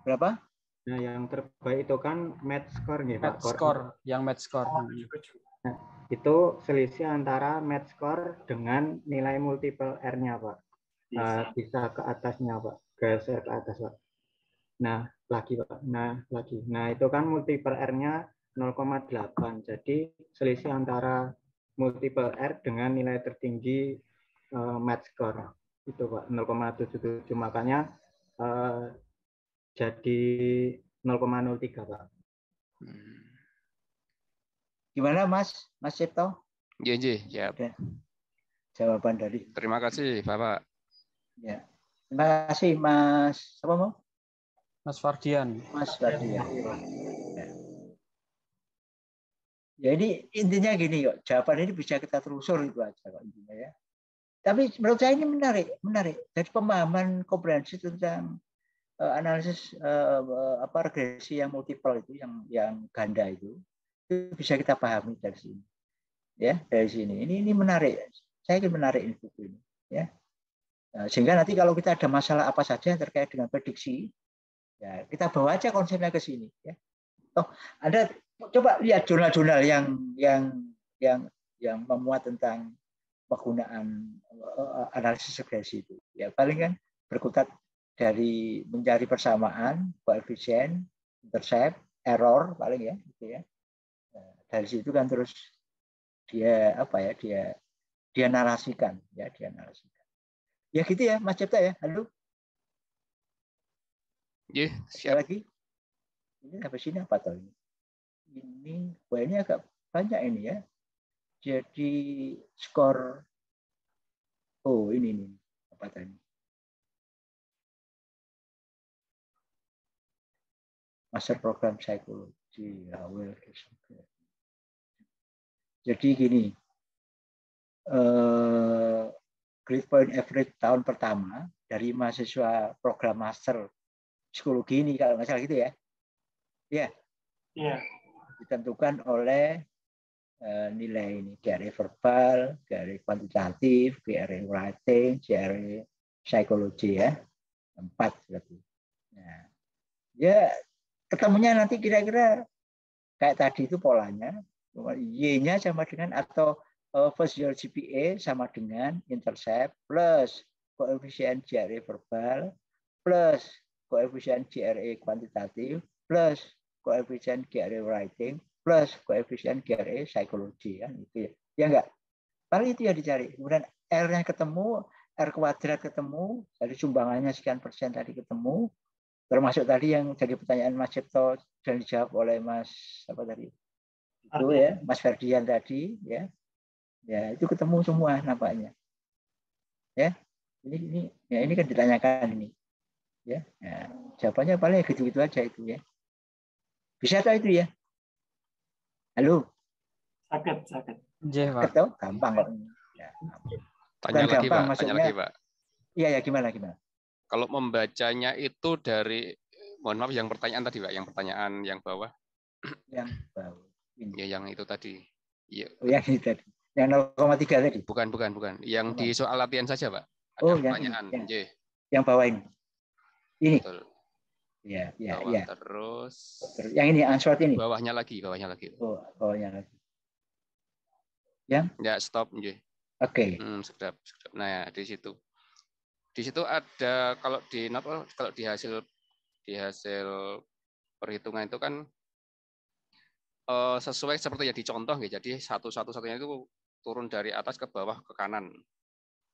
Berapa? Nah, yang terbaik itu kan match score nih Pak. Yang match score. Nah, itu selisih antara match score dengan nilai multiple R-nya Pak. Bisa ke atasnya Pak, geser ke atas Pak. Nah, lagi Pak. Nah, itu kan multiple R-nya 0,8. Jadi selisih antara multiple R dengan nilai tertinggi match score itu Pak 0,77. Makanya jadi 0,03 Pak. Gimana Mas Cipto? Ya. Jawaban dari. Terima kasih Bapak. Ya. Terima kasih Mas. Apa mau? Mas Fardian. Ya ini intinya gini kok. Jawaban ini bisa kita telusur itu aja kok intinya ya. Tapi menurut saya ini menarik. Jadi pemahaman komprehensif tentang analisis regresi yang multiple itu, yang ganda itu bisa kita pahami dari sini. Ya, dari sini. Ini menarik. Saya ingin menarik ini buku ini. Ya. Nah, sehingga nanti kalau kita ada masalah apa saja yang terkait dengan prediksi, ya kita bawa aja konsepnya ke sini. Ya. Anda coba lihat jurnal-jurnal yang memuat tentang penggunaan analisis regresi itu. Ya paling kan berkutat dari mencari persamaan, koefisien, intercept, error paling ya, gitu ya. Nah, dari situ kan terus dia narasikan. Ya gitu ya, Mas Cipta ya. Halo. Iya, siap. Lagi. Ini sampai sini apa tahu ini? Ini agak banyak ini ya. Jadi skor. Oh ini apa tadi? Master Program Psikologi. Jadi gini. Grade point average tahun pertama dari mahasiswa program master psikologi ini kalau nggak salah gitu ya. Ya. Iya. Ditentukan oleh nilai ini GRE verbal, GRE kuantitatif, GRE writing, GRE psikologi ya. 4 berarti. Nah, ya ketemunya nanti kira-kira kayak tadi itu polanya. Y-nya sama dengan atau first year GPA sama dengan intercept plus koefisien GRE verbal plus koefisien GRE kuantitatif plus koefisien GRE writing plus koefisien GRE psikologi kan itu ya. Ya enggak? Paling itu yang dicari. Kemudian R-nya ketemu, R kuadrat ketemu, dari sumbangannya sekian persen tadi ketemu, termasuk tadi yang jadi pertanyaan Mas Cipto dan dijawab oleh Mas apa tadi? Itu ya, Mas Ferdian tadi ya. Ya, itu ketemu semua nampaknya. Ya. Ini kan ditanyakan ini. Ya. Nah, jawabannya paling gitu-gitu aja itu ya. Bisa tahu itu ya? Halo. Sakit. Iya, Pak. Tahu? Gampang kok. Ya. Tanya lagi, gampang, Pak. Tanya lagi, Pak. Iya, ya gimana? Kalau membacanya itu dari, mohon maaf yang pertanyaan tadi, Pak, yang pertanyaan yang bawah. Yang bawah. Ini. Ya, yang itu tadi. Iya. Oh, yang ini tadi. Yang 0,3 tadi. Bukan. Yang di soal latihan saja, Pak. Ada pertanyaan. Yang bawah ini. Ini. Betul. Ya. Terus yang ini answer ini. Bawahnya lagi. Oh, bawahnya lagi. Yang? Ya, stop, nggih. Oke. Sedap. Nah, di situ. Di situ ada kalau di hasil perhitungan itu kan sesuai seperti yang dicontoh nggih. Jadi satu-satunya itu turun dari atas ke bawah ke kanan.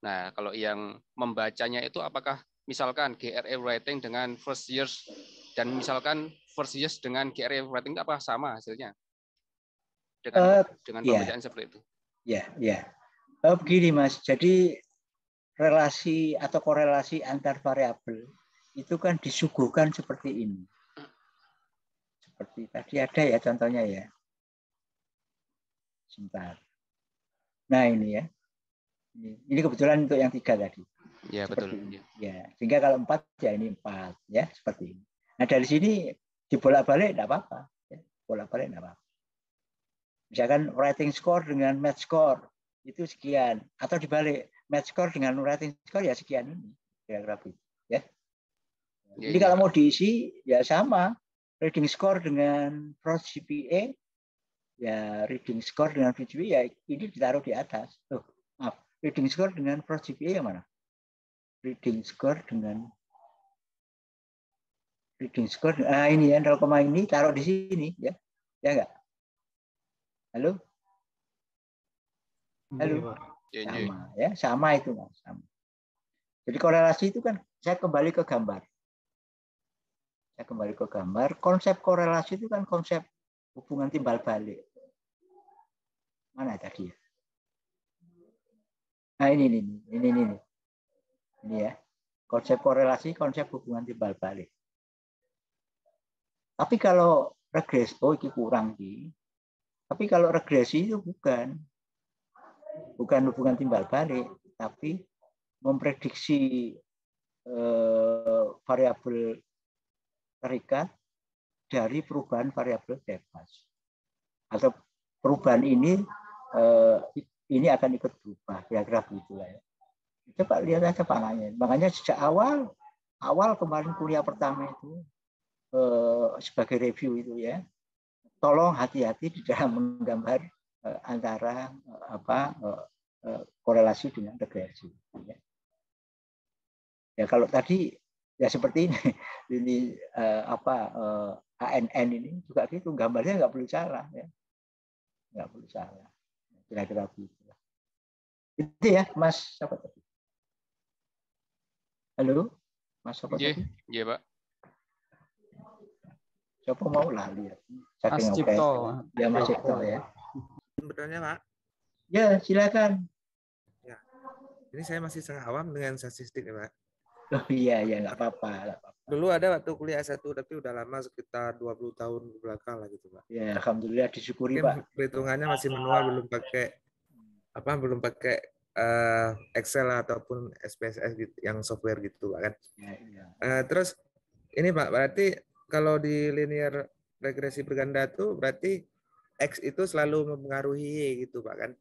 Nah, kalau yang membacanya itu apakah misalkan GRE writing dengan first years dan misalkan first years dengan GRE writing itu apa sama hasilnya? Dengan pembacaan seperti itu. Ya. Begini Mas, jadi relasi atau korelasi antar variabel itu kan disuguhkan seperti ini. Seperti tadi ada ya contohnya ya. Sebentar. Nah ini ya. Ini kebetulan untuk yang 3 tadi. Ya, betul. Ini. Ya, sehingga kalau 4 ya ini 4 ya seperti ini. Nah dari sini dibolak-balik enggak apa-apa. Ya, bolak-balik enggak apa-apa. Misalkan writing score dengan math score itu sekian, atau dibalik math score dengan writing score ya sekian ini kira-kira begitu ya. Jadi kalau mau diisi ya sama, reading score dengan Frost GPA ya, reading score dengan GPA ya ini ditaruh di atas. Maaf, reading score dengan Frost GPA yang mana? Reading score dengan reading score, ini ya 0, ini taruh di sini ya, ya enggak? Halo? Halo? Sama ya, sama itu Mas, sama. Jadi korelasi itu kan saya kembali ke gambar. Konsep korelasi itu kan konsep hubungan timbal balik. Mana tadi ya? Nah ini ya. Konsep korelasi, konsep hubungan timbal balik. Tapi kalau regresi, ini kurang sih. Tapi kalau regresi itu bukan hubungan timbal balik, tapi memprediksi variabel terikat dari perubahan variabel bebas, atau perubahan ini akan ikut berubah, kira-kira begitulah ya. Coba lihat aja panahnya. Makanya sejak awal kemarin kuliah pertama itu sebagai review itu ya, tolong hati-hati di dalam menggambar antara korelasi dengan regresi. Ya kalau tadi ya seperti ini ANN ini juga gitu, gambarnya nggak perlu salah ya, nggak perlu salah, kira-kira begitu. Itu ya Mas siapa tadi? Halo Mas siapa tadi? Iya Pak. Siapa mau lah lihat? Mas Cipto. Ya Mas Cipto ya. Bertanya Pak. Ya silakan. Ya. Ini saya masih sangat awam dengan statistik ya Pak. Oh iya nggak apa-apa. Dulu ada waktu kuliah S1 tapi udah lama sekitar 20 tahun ke belakang lah gitu Pak. Ya alhamdulillah disyukuri mungkin Pak. Perhitungannya masih manual, belum pakai Excel ataupun SPSS gitu, yang software gitu Pak kan. Ya. Terus ini Pak, berarti kalau di linear regresi berganda tuh berarti X itu selalu mempengaruhi Y gitu Pak kan.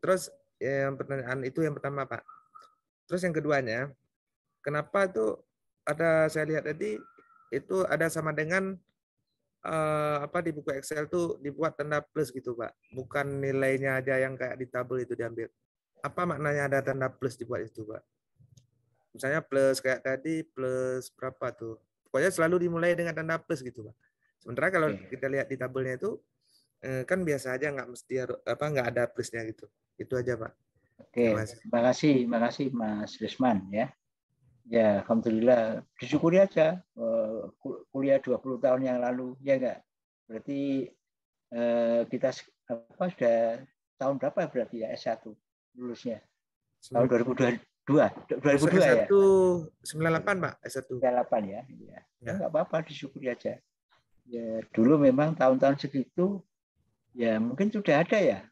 Terus yang pertanyaan itu yang pertama Pak. Terus yang keduanya, kenapa tuh saya lihat tadi itu ada sama dengan di buku Excel tuh dibuat tanda plus gitu Pak, bukan nilainya aja yang kayak di tabel itu diambil. Apa maknanya ada tanda plus dibuat itu Pak? Misalnya plus kayak tadi plus berapa tuh? Pokoknya selalu dimulai dengan tanda plus gitu Pak. Sementara kalau kita lihat di tabelnya itu kan biasa aja, nggak mesti nggak ada plusnya gitu. Itu aja Pak. Oke, terima kasih Mas Risman ya. Ya, alhamdulillah disyukuri aja kuliah 20 tahun yang lalu ya enggak. Berarti kita sudah tahun berapa berarti ya S1 lulusnya? Tahun 2002 ya. 98 Pak, S1. 98 ya. Ya enggak apa-apa, disyukuri aja. Ya, dulu memang tahun-tahun segitu ya mungkin sudah ada ya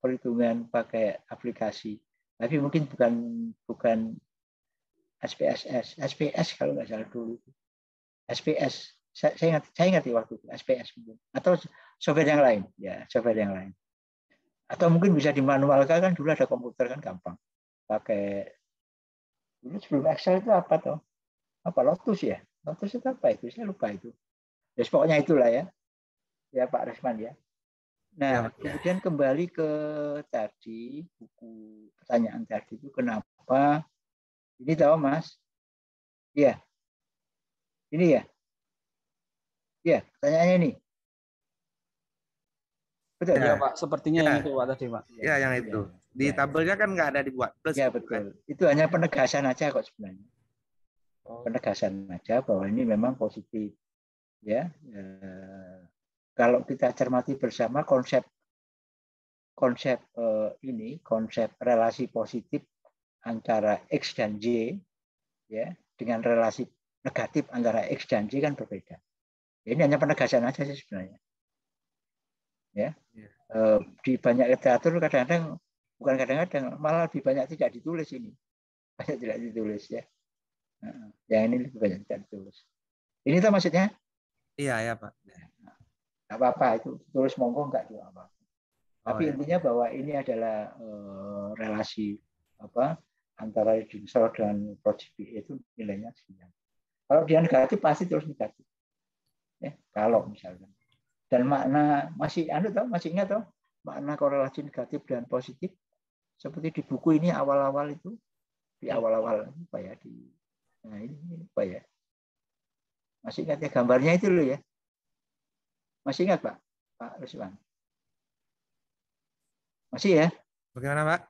perhitungan pakai aplikasi. Tapi mungkin bukan SPS kalau nggak salah dulu. SPS, saya ngerti waktu itu SPS mungkin. Atau software yang lain, ya software yang lain. Atau mungkin bisa dimanualkan, kan dulu ada komputer kan gampang. Pakai dulu sebelum Excel itu apa toh? Apa Lotus ya? Lotus itu apa itu? Saya lupa itu. Ya pokoknya itulah ya. Ya Pak Resman ya. Nah, kemudian kembali ke tadi buku pertanyaan tadi itu kenapa ini tahu Mas? Iya. Ini ya. Iya, pertanyaannya ini. Betul ya Pak, sepertinya yang itu Pak tadi Pak. Ya, yang itu. Di tabelnya kan nggak ada dibuat plus. Ya betul. Kan? Itu hanya penegasan aja kok sebenarnya. Penegasan aja bahwa ini memang positif. Ya. Kalau kita cermati bersama konsep relasi positif antara X dan Y ya dengan relasi negatif antara X dan Y kan berbeda. Ini hanya penegasan aja sih sebenarnya. Ya. Di banyak literatur kadang-kadang, bukan kadang-kadang, malah lebih banyak tidak ditulis ini. Banyak tidak ditulis ya. Yang ini lebih banyak tidak ditulis. Ini tuh maksudnya? Iya, ya Pak. Nggak apa-apa, itu tulis monggo enggak juga apa. Tapi ya. intinya bahwa ini adalah relasi antara reading slot dan project BA itu nilainya sekian. Kalau dia negatif pasti terus negatif. Ya, kalau misalnya. Dan makna masih ingat toh makna korelasi negatif dan positif seperti di buku ini awal-awal itu di awal-awal apa ya nah ini apa ya? Masih ingat ya gambarnya itu loh ya? Masih ingat Pak Ruswan? Masih ya? Bagaimana Pak?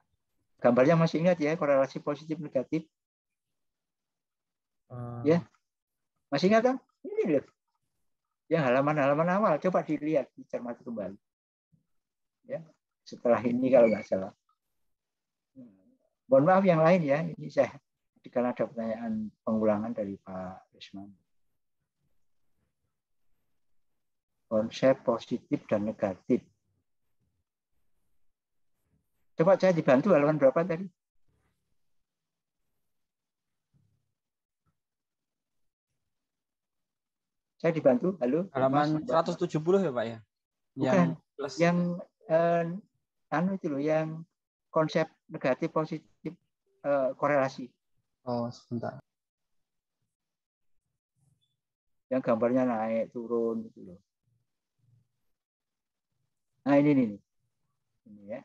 Gambarnya masih ingat ya korelasi positif negatif? Ya, masih ingat kan? Ini loh. Yang halaman-halaman awal coba dilihat, dicermati kembali. Ya, setelah ini kalau nggak salah. Mohon maaf yang lain ya, ini saya karena ada pertanyaan pengulangan dari Pak Risman. Konsep positif dan negatif. Coba saya dibantu halaman berapa tadi? Saya dibantu, halo? Halaman 170 ya Pak ya? Bukan, yang itu loh, yang konsep negatif positif korelasi. Oh, sebentar. Yang gambarnya naik turun gitu loh. Nah ini nih. Ini ya.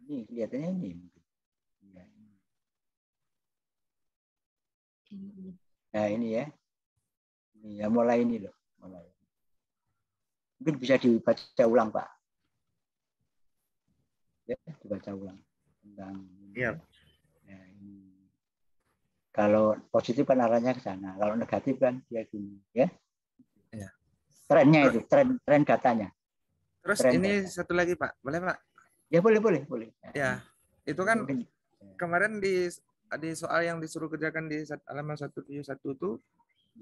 Ini kelihatannya ini. Nah ini ya. Ini ya mulai ini loh. Mulai. Mungkin bisa dibaca ulang Pak. Ya, dibaca ulang. Tentang Iya. Ya, ini. Kalau positif kan arahnya ke sana. Kalau negatif kan dia gini. Ya. Iya. Trennya itu, tren datanya. Terus Tren ini data. satu lagi Pak. Boleh Pak? Ya boleh. Ya, itu kan kemarin di soal yang disuruh kerjakan di halaman 171 itu,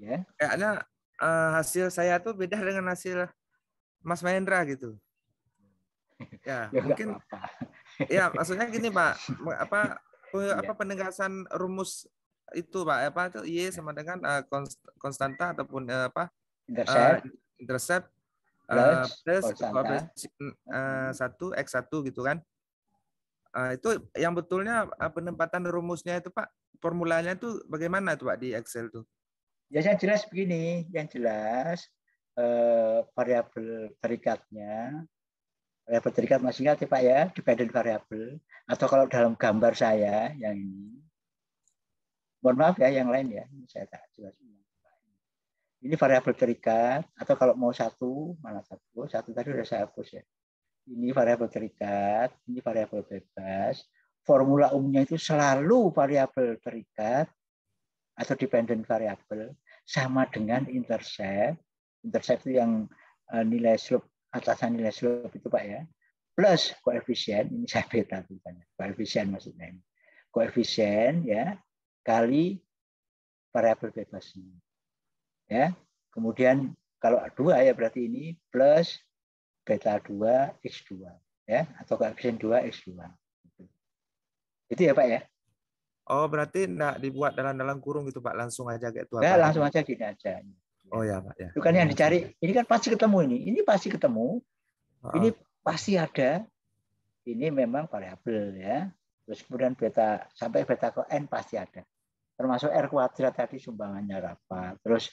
ya. Kayaknya hasil saya tuh beda dengan hasil Mas Mahendra gitu. Ya, mungkin. Ya, maksudnya gini Pak, penegasan rumus itu Pak, itu Y sama dengan konstanta ataupun intercept plus koefisien 1 X1 gitu kan. Itu yang betulnya penempatan rumusnya itu Pak, formulanya itu bagaimana itu Pak di Excel tuh? Ya saya jelas begini, yang jelas variabel terikatnya, variabel terikat masih ingat ya Pak ya, dependent variable, atau kalau dalam gambar saya yang ini, mohon maaf ya yang lain ya, ini saya tak jelas. Ini variabel terikat, atau kalau mau satu tadi sudah saya hapus ya. Ini variabel terikat, ini variabel bebas. Formula umumnya itu selalu variabel terikat atau dependent variable sama dengan intercept. Intercept itu yang nilai slope, atasan nilai slope itu Pak ya. Plus koefisien, ini saya beta tulisannya. Koefisien maksudnya ini. Koefisien ya kali variabel bebasnya. Ya. Kemudian kalau 2 ya berarti ini plus beta 2 X2 ya, atau koefisien 2 X2. Itu ya Pak ya. Oh, berarti enggak dibuat dalam kurung gitu Pak, langsung aja kayak itu apa? Langsung aja gini aja. Oh ya Pak ya. Itu kan yang dicari. Ini kan pasti ketemu ini. Ini pasti ketemu. Ini pasti ada. Ini memang variabel ya. Terus kemudian beta sampai beta ke n pasti ada. Termasuk R kuadrat tadi sumbangannya berapa. Terus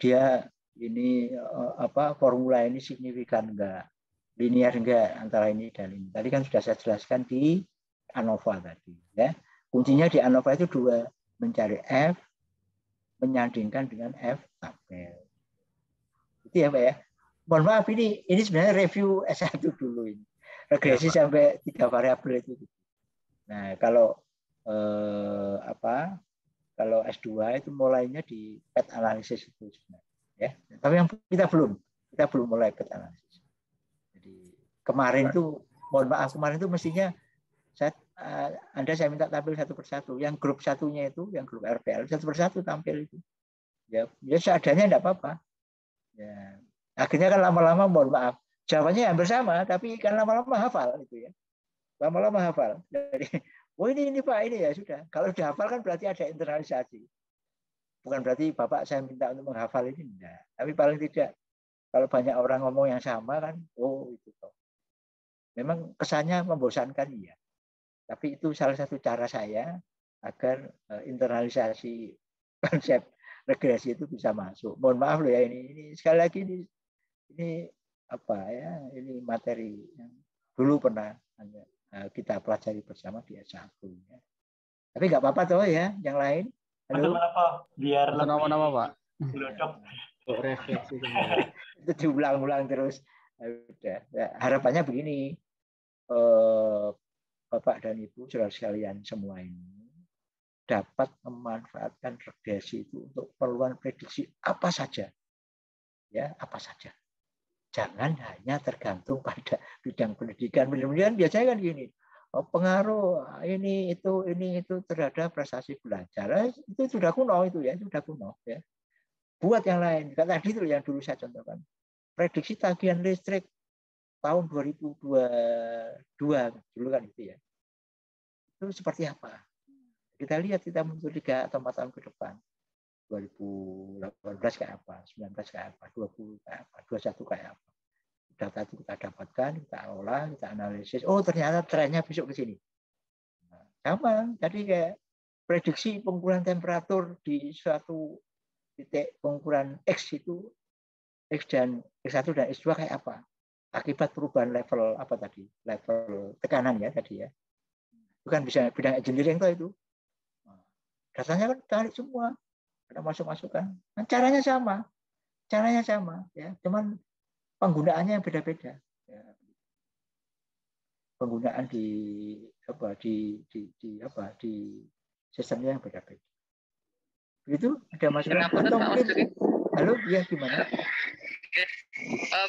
dia ini formula ini signifikan enggak, linear enggak antara ini dan ini. Tadi kan sudah saya jelaskan di ANOVA tadi ya. Kuncinya di ANOVA itu 2, mencari F menyandingkan dengan F tabel. Itu ya Pak ya. Mohon maaf ini sebenarnya review S1 dulu ini. Regresi ya, sampai 3 variabel itu. Nah, kalau kalau S2 itu mulainya di pet analisis itu sebenarnya ya. Tapi yang kita belum mulai pet analisis. Jadi kemarin itu mohon maaf kemarin itu mestinya saya Anda saya minta tampil satu persatu. Yang grup satunya itu, yang grup RPL satu persatu tampil itu. Ya seadanya enggak apa-apa. Ya. Akhirnya kan lama-lama mohon maaf. Jawabannya hampir sama, tapi kan lama-lama hafal itu ya. Lama-lama hafal. Jadi, oh ini Pak, ini ya sudah. Kalau sudah hafal kan berarti ada internalisasi. Bukan berarti Bapak saya minta untuk menghafal ini, enggak. Tapi paling tidak kalau banyak orang ngomong yang sama kan, oh itu toh. Memang kesannya membosankan ya. Tapi itu salah satu cara saya agar internalisasi konsep regresi itu bisa masuk. Mohon maaf loh ya ini sekali lagi ini apa ya? Ini materi yang dulu pernah kita pelajari bersama di S1 ya. Tapi nggak apa-apa toh ya, yang lain. Halo. Apa? Biar nama-nama Pak. Refleksi kembali. Itu diulang-ulang terus. Udah. Ya, harapannya begini, Bapak dan Ibu saudara sekalian semua ini dapat memanfaatkan regresi itu untuk keperluan prediksi apa saja, ya apa saja. Jangan hanya tergantung pada bidang pendidikan. Pendidikan biasanya kan gini, pengaruh ini itu terhadap prestasi belajar. Itu sudah kuno itu ya, sudah kuno ya. Buat yang lain, kan tadi itu yang dulu saya contohkan. Prediksi tagihan listrik tahun 2022 dulu kan itu ya. Itu seperti apa? Kita lihat kita muncul 3 atau 4 tahun ke depan. 2018 kayak apa, 19 kayak apa, 20 kayak apa, 21 kayak apa. Data itu kita dapatkan, kita olah, kita analisis. Oh ternyata trennya besok ke sini. Nah, sama, jadi kayak prediksi pengukuran temperatur di suatu titik pengukuran X itu, X X1 dan X2 kayak apa? Akibat perubahan level apa tadi? Level tekanan ya tadi ya. Bukan bisa bidang engineering itu. Datanya kan tarik semua. Ada masuk-masukan. Nah, caranya sama ya. Cuman penggunaannya yang beda-beda. Ya. Penggunaan di sistemnya yang beda-beda. Begitu ada masukan atau mungkin halo ya gimana?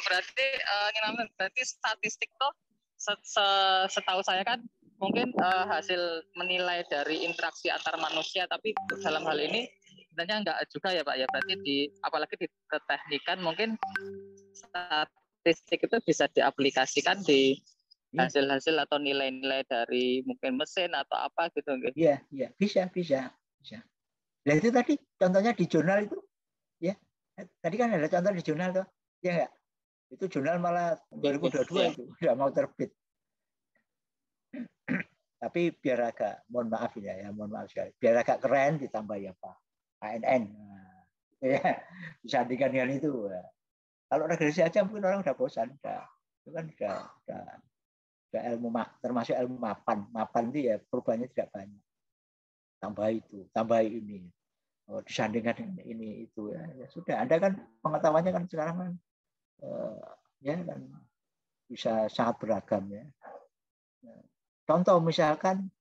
Berarti statistik tuh setahu saya kan mungkin hasil menilai dari interaksi antar manusia, tapi dalam hal ini sebenarnya enggak juga ya Pak ya. Berarti apalagi di keteknikan mungkin statistik itu bisa diaplikasikan di hasil-hasil atau nilai-nilai dari mungkin mesin atau apa gitu. Iya, bisa. Nah itu tadi contohnya di jurnal itu, ya. Tadi kan ada contoh di jurnal tuh, ya enggak? Itu jurnal malah 2022 itu sudah mau terbit. Tapi biar agak, mohon maaf sekali, biar agak keren ditambah ya Pak, ANN. Nah, ya, disandingkan dengan itu. Ya. Kalau regresi aja mungkin orang udah bosan, itu kan udah ilmu termasuk ilmu mapan itu ya perubahannya tidak banyak. Tambah ini. Disandingkan dengan ini itu ya sudah. Anda kan pengetahuannya kan sekarang kan ya kan bisa sangat beragam ya. Contoh misalkan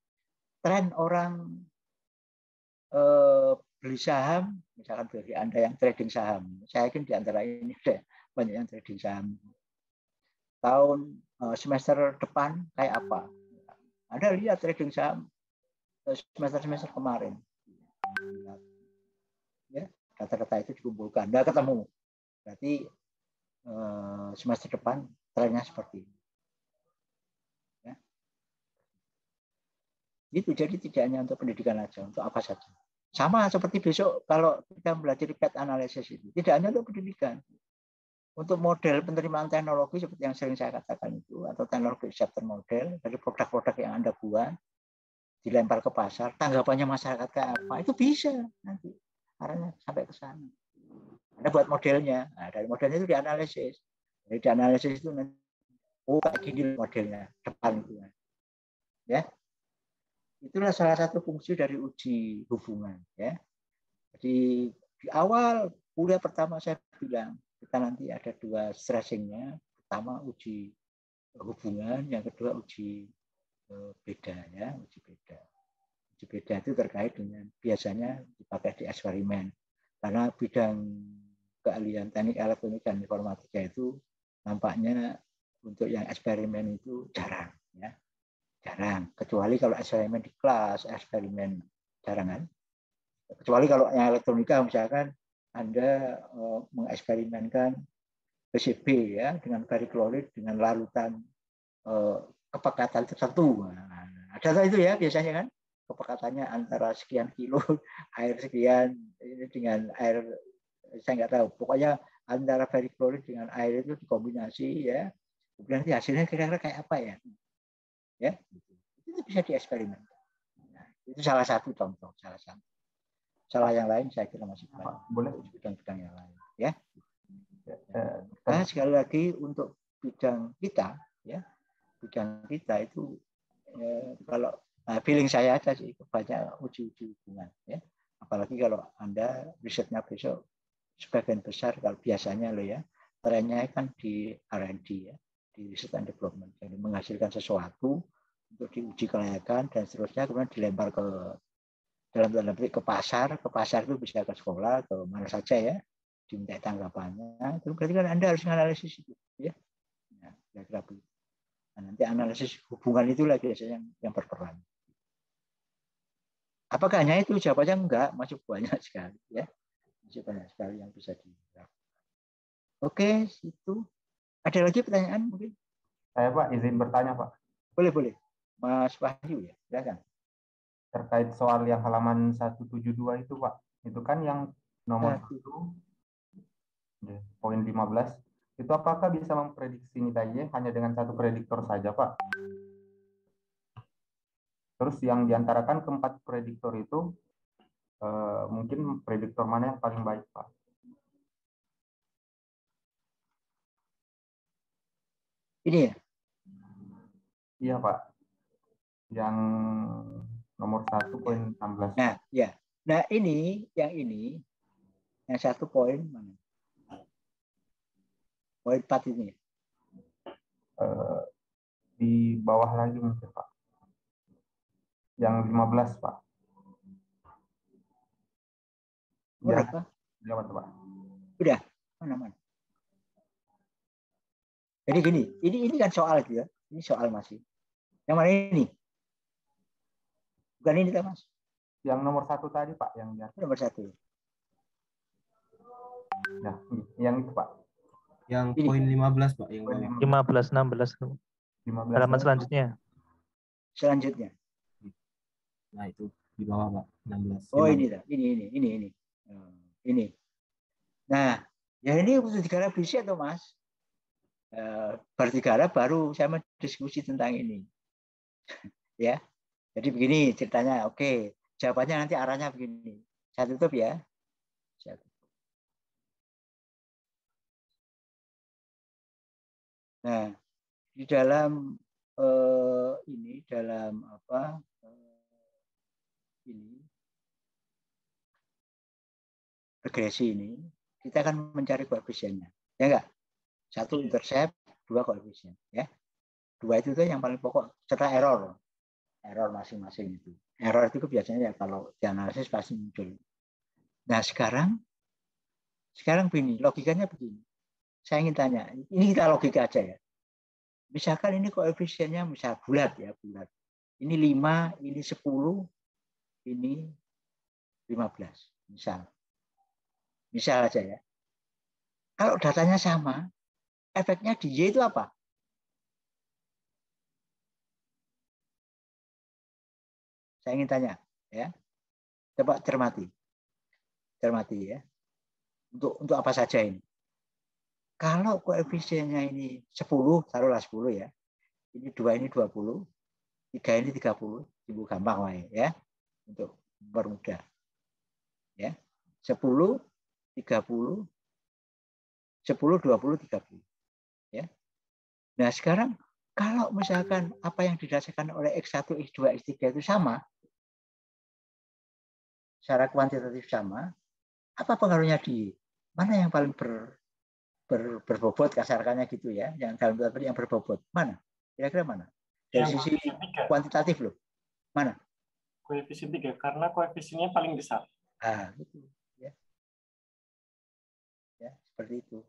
tren orang beli saham, misalkan bagi Anda yang trading saham, saya yakin di antara ini ada banyak yang trading saham. Tahun semester depan kayak apa? Anda lihat trading saham semester kemarin. Ya, data-data itu dikumpulkan, Anda ketemu. Berarti semester depan trennya seperti ini. Ya. Gitu, jadi tidak hanya untuk pendidikan aja, untuk apa saja. Sama seperti besok kalau kita belajar path analysis itu, tidak hanya untuk pendidikan. Untuk model penerimaan teknologi seperti yang sering saya katakan itu, atau teknologi acceptance model dari produk-produk yang Anda buat, dilempar ke pasar, tanggapannya masyarakat kayak apa, itu bisa nanti arahnya sampai ke sana. Anda buat modelnya, nah, dari modelnya itu dianalisis. Dari dianalisis itu nanti, oh kayak gini modelnya depan itu, ya. Itulah salah satu fungsi dari uji hubungan, ya. Jadi di awal kuliah pertama saya bilang kita nanti ada 2 stressingnya. Pertama uji hubungan, yang kedua uji beda ya, uji beda. Uji beda itu terkait dengan biasanya dipakai di eksperimen. Karena bidang keahlian teknik elektronik dan informatika itu nampaknya untuk yang eksperimen itu jarang ya. Jarang. Kecuali kalau eksperimen di kelas, eksperimen jarang kan. Kecuali kalau yang elektronika misalkan Anda mengeksperimenkan PCB ya dengan periklorid dengan larutan kepekatan tertentu. Nah, ada itu ya biasanya kan kepekatannya antara sekian kilo air sekian ini dengan air saya nggak tahu. Pokoknya antara periklorid dengan air itu dikombinasi ya. Kemudian nanti hasilnya kira-kira kayak apa ya? Ya, itu bisa dieksperimen. Nah, itu salah satu contoh, salah satu. Salah yang lain saya kira masih banyak. Boleh bidang-bidang yang lain, ya. Nah, sekali lagi untuk bidang kita, ya, bidang kita itu kalau feeling saya aja sih banyak uji-uji hubungan, ya. Apalagi kalau Anda risetnya besok sebagian besar kalau biasanya loh ya, trennya kan di R&D ya, di research and development, jadi menghasilkan sesuatu untuk diuji kelayakan dan seterusnya kemudian dilempar ke dalam tanda petik ke pasar itu bisa ke sekolah, ke mana saja ya, diminta tanggapannya. Itu berarti kan Anda harus menganalisis itu, ya. Nah, kira-kira nah, nanti analisis hubungan itulah biasanya yang berperan. Apakah hanya itu? Jawabannya enggak, masih banyak sekali, ya. Masih banyak sekali yang bisa dilakukan. Oke, itu. Ada lagi pertanyaan mungkin? Saya Pak izin bertanya Pak. Boleh. Mas Wahyu ya, silakan. Terkait soal yang halaman 172 itu Pak, itu kan yang nomor 1, poin 15, itu apakah bisa memprediksi nilai Y hanya dengan satu prediktor saja Pak? Terus yang diantarakan keempat prediktor itu, mungkin prediktor mana yang paling baik Pak? Ini ya? Iya Pak, yang nomor 1 poin 16. Nah, ya. Nah, ini, yang 1 poin mana? Poin 4 ini. Di bawah lagi mungkin Pak. Yang 15 Pak. Berapa? Lewat Pak. Udah, mana? Jadi gini, ini kan soal gitu ya. Ini soal masih. Yang mana ini? Bukan ini kan Mas? Yang nomor 1 tadi Pak, yang nomor 1. Nah, yang itu Pak. Yang poin 15 Pak, yang 15, 16. Halaman selanjutnya. Nah, itu di bawah Pak, 16. Oh, ini. Ini. Nah, ya ini untuk digarap visi atau Mas? Berdigarap baru saya mendiskusi tentang ini. Ya. Jadi begini ceritanya. Oke, jawabannya nanti arahnya begini. Saya tutup ya. Nah, di dalam ini dalam apa? Ini regresi ini kita akan mencari koefisiennya, ya enggak? 1 intercept, 2 koefisien, ya. 2 itu yang paling pokok serta error masing-masing itu. Error itu biasanya ya kalau dianalisis pasti muncul. Nah sekarang begini, logikanya begini. Saya ingin tanya, ini kita logika aja ya. Misalkan ini koefisiennya misal bulat. Ini 5, ini 10, ini 15, misal aja ya. Kalau datanya sama, efeknya di Y itu apa? Saya ingin tanya, ya. Coba cermati ya. Untuk apa saja ini? Kalau koefisiennya ini 10, taruhlah 10 ya. Ini 2 ini 20, 3 ini 30, ibu gampang wae ya. Untuk mempermudah. Ya. 10, 30, 10, 20, 30. Ya. Nah, sekarang kalau misalkan apa yang dirasakan oleh X1, X2, X3 itu sama, secara kuantitatif sama, apa pengaruhnya di mana yang paling berbobot kasarkannya gitu ya, yang dalam tanda yang berbobot mana? Kira-kira mana? Dari sisi kuantitatif loh, mana? Koefisien 3 karena koefisiennya paling besar. Gitu ya. Ya, seperti itu.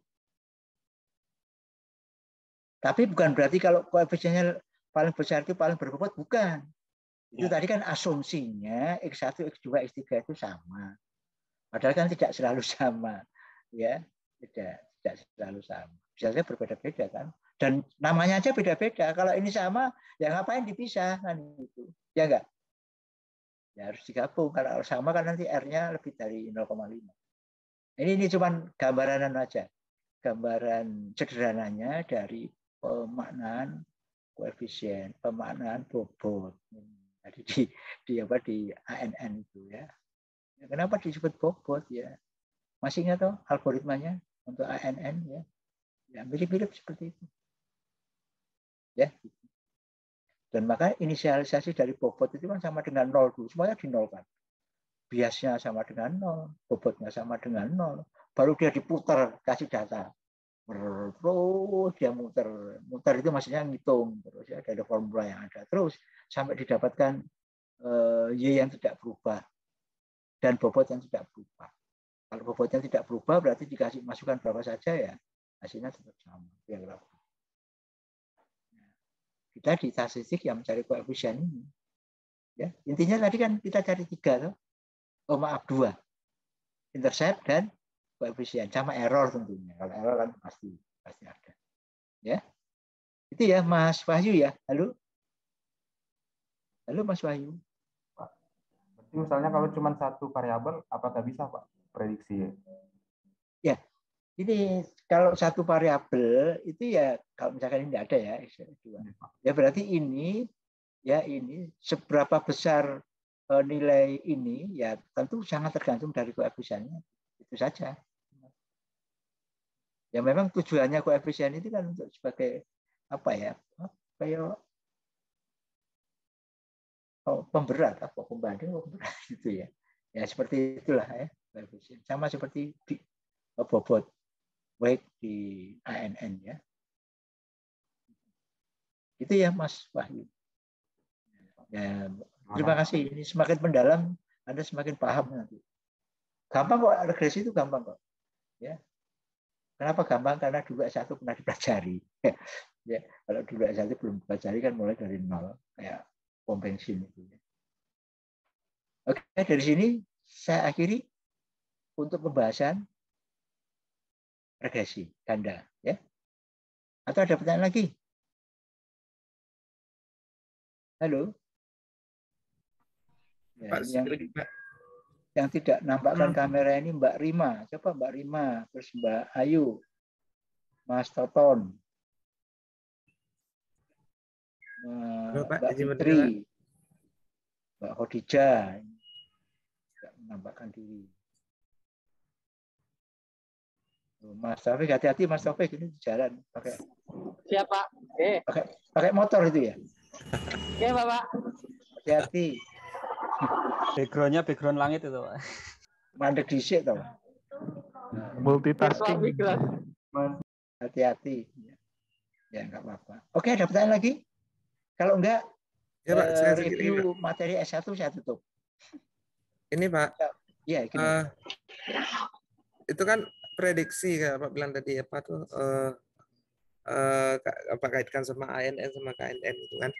Tapi bukan berarti kalau koefisiennya paling besar itu paling berbobot, bukan. Itu tadi kan asumsinya X1, X2, X3 itu sama. Padahal kan tidak selalu sama. Ya, tidak selalu sama. Biasanya berbeda-beda kan. Dan namanya aja beda-beda. Kalau ini sama, ya ngapain dipisah kan itu. Ya enggak? Ya harus digabung. Kalau sama kan nanti R-nya lebih dari 0,5. Ini cuma gambaran aja. Gambaran sederhananya dari pemaknaan koefisien, pemaknaan bobot. Jadi di ANN itu ya. Kenapa disebut bobot ya? Masih ingat toh algoritmanya untuk ANN ya? Ya mirip-mirip seperti itu. Ya. Dan maka inisialisasi dari bobot itu kan sama dengan 0 dulu. Semuanya dinolkan. Biasnya sama dengan 0, bobotnya sama dengan 0. Baru dia diputar kasih data. Terus dia muter itu maksudnya ngitung terus ya, ada formula yang ada terus sampai didapatkan Y yang tidak berubah dan bobot yang tidak berubah. Kalau bobotnya tidak berubah berarti dikasih masukan berapa saja ya hasilnya tetap sama. Kita di statistik yang mencari koefisien ini ya intinya tadi kan kita cari 3 2 intercept dan koefisien sama error tentunya. Kalau error kan pasti ada. Ya. Itu ya Mas Wahyu ya. Halo. Halo Mas Wahyu. Pak. Berarti misalnya kalau cuma satu variabel apakah bisa Pak prediksi? Ya. Ini kalau satu variabel itu ya kalau misalkan ini tidak ada ya ya berarti ini seberapa besar nilai ini ya tentu sangat tergantung dari koefisiennya. Itu saja. Ya memang tujuannya koefisien itu kan untuk sebagai apa ya? Kayak pemberat atau pembanding gitu ya. Ya seperti itulah ya koefisien. Sama seperti bobot weight di ANN ya. Itu ya Mas Wahyu. Ya, terima kasih. Ini semakin mendalam Anda semakin paham nanti. Gampang kok regresi itu gampang kok. Ya. Kenapa gampang? Karena dulu S1 pernah dipelajari. Ya, kalau dulu S1 belum dipelajari kan mulai dari nol kayak pom bensin itu. Oke, dari sini saya akhiri untuk pembahasan regresi ganda ya. Atau ada pertanyaan lagi? Halo? Ya, yang tidak nampakkan kamera ini Mbak Rima. Coba Mbak Rima, terus Mbak Ayu, Mas Toton, Mbak Fitri, Mbak Khadijah, tidak menampakkan diri. Mas Taufik, hati-hati Mas Taufik ini jalan pakai. Siapa? Pakai motor itu ya? Oke, Bapak. Hati-hati. Backgroundnya background langit itu, Pak. Mandek dhisik toh. Multitasking. Hati-hati. Ya enggak apa-apa. Oke, ada pertanyaan lagi? Kalau enggak, ya, Pak, saya review materi S1 saya tutup. Ini Pak. Iya, gini. Itu kan prediksi kayak Pak bilang tadi apa tuh apa kaitkan sama ANN sama KNN itu kan.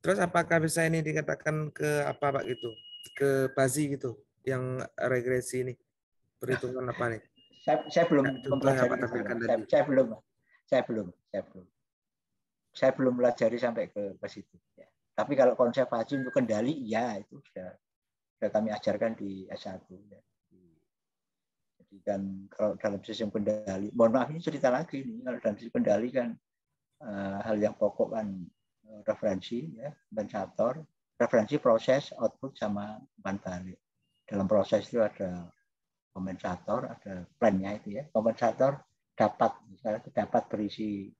Terus apakah bisa ini dikatakan ke apa Pak gitu? Ke Bazi gitu yang regresi ini. Perhitungan apa nih? Saya belum mempelajari itu. Saya belum mempelajari sampai ke situ ya. Tapi kalau konsep Bazi untuk kendali ya itu sudah kami ajarkan di S1 ya. Jadi kan kalau dalam sistem kendali, mohon maaf ini cerita lagi nih, kalau dalam sistem kendali kan hal yang pokok kan referensi ya, kompensator, referensi proses, output sama umpan balik. Dalam proses itu ada kompensator, ada plan-nya itu ya. Kompensator dapat misalnya dapat berisi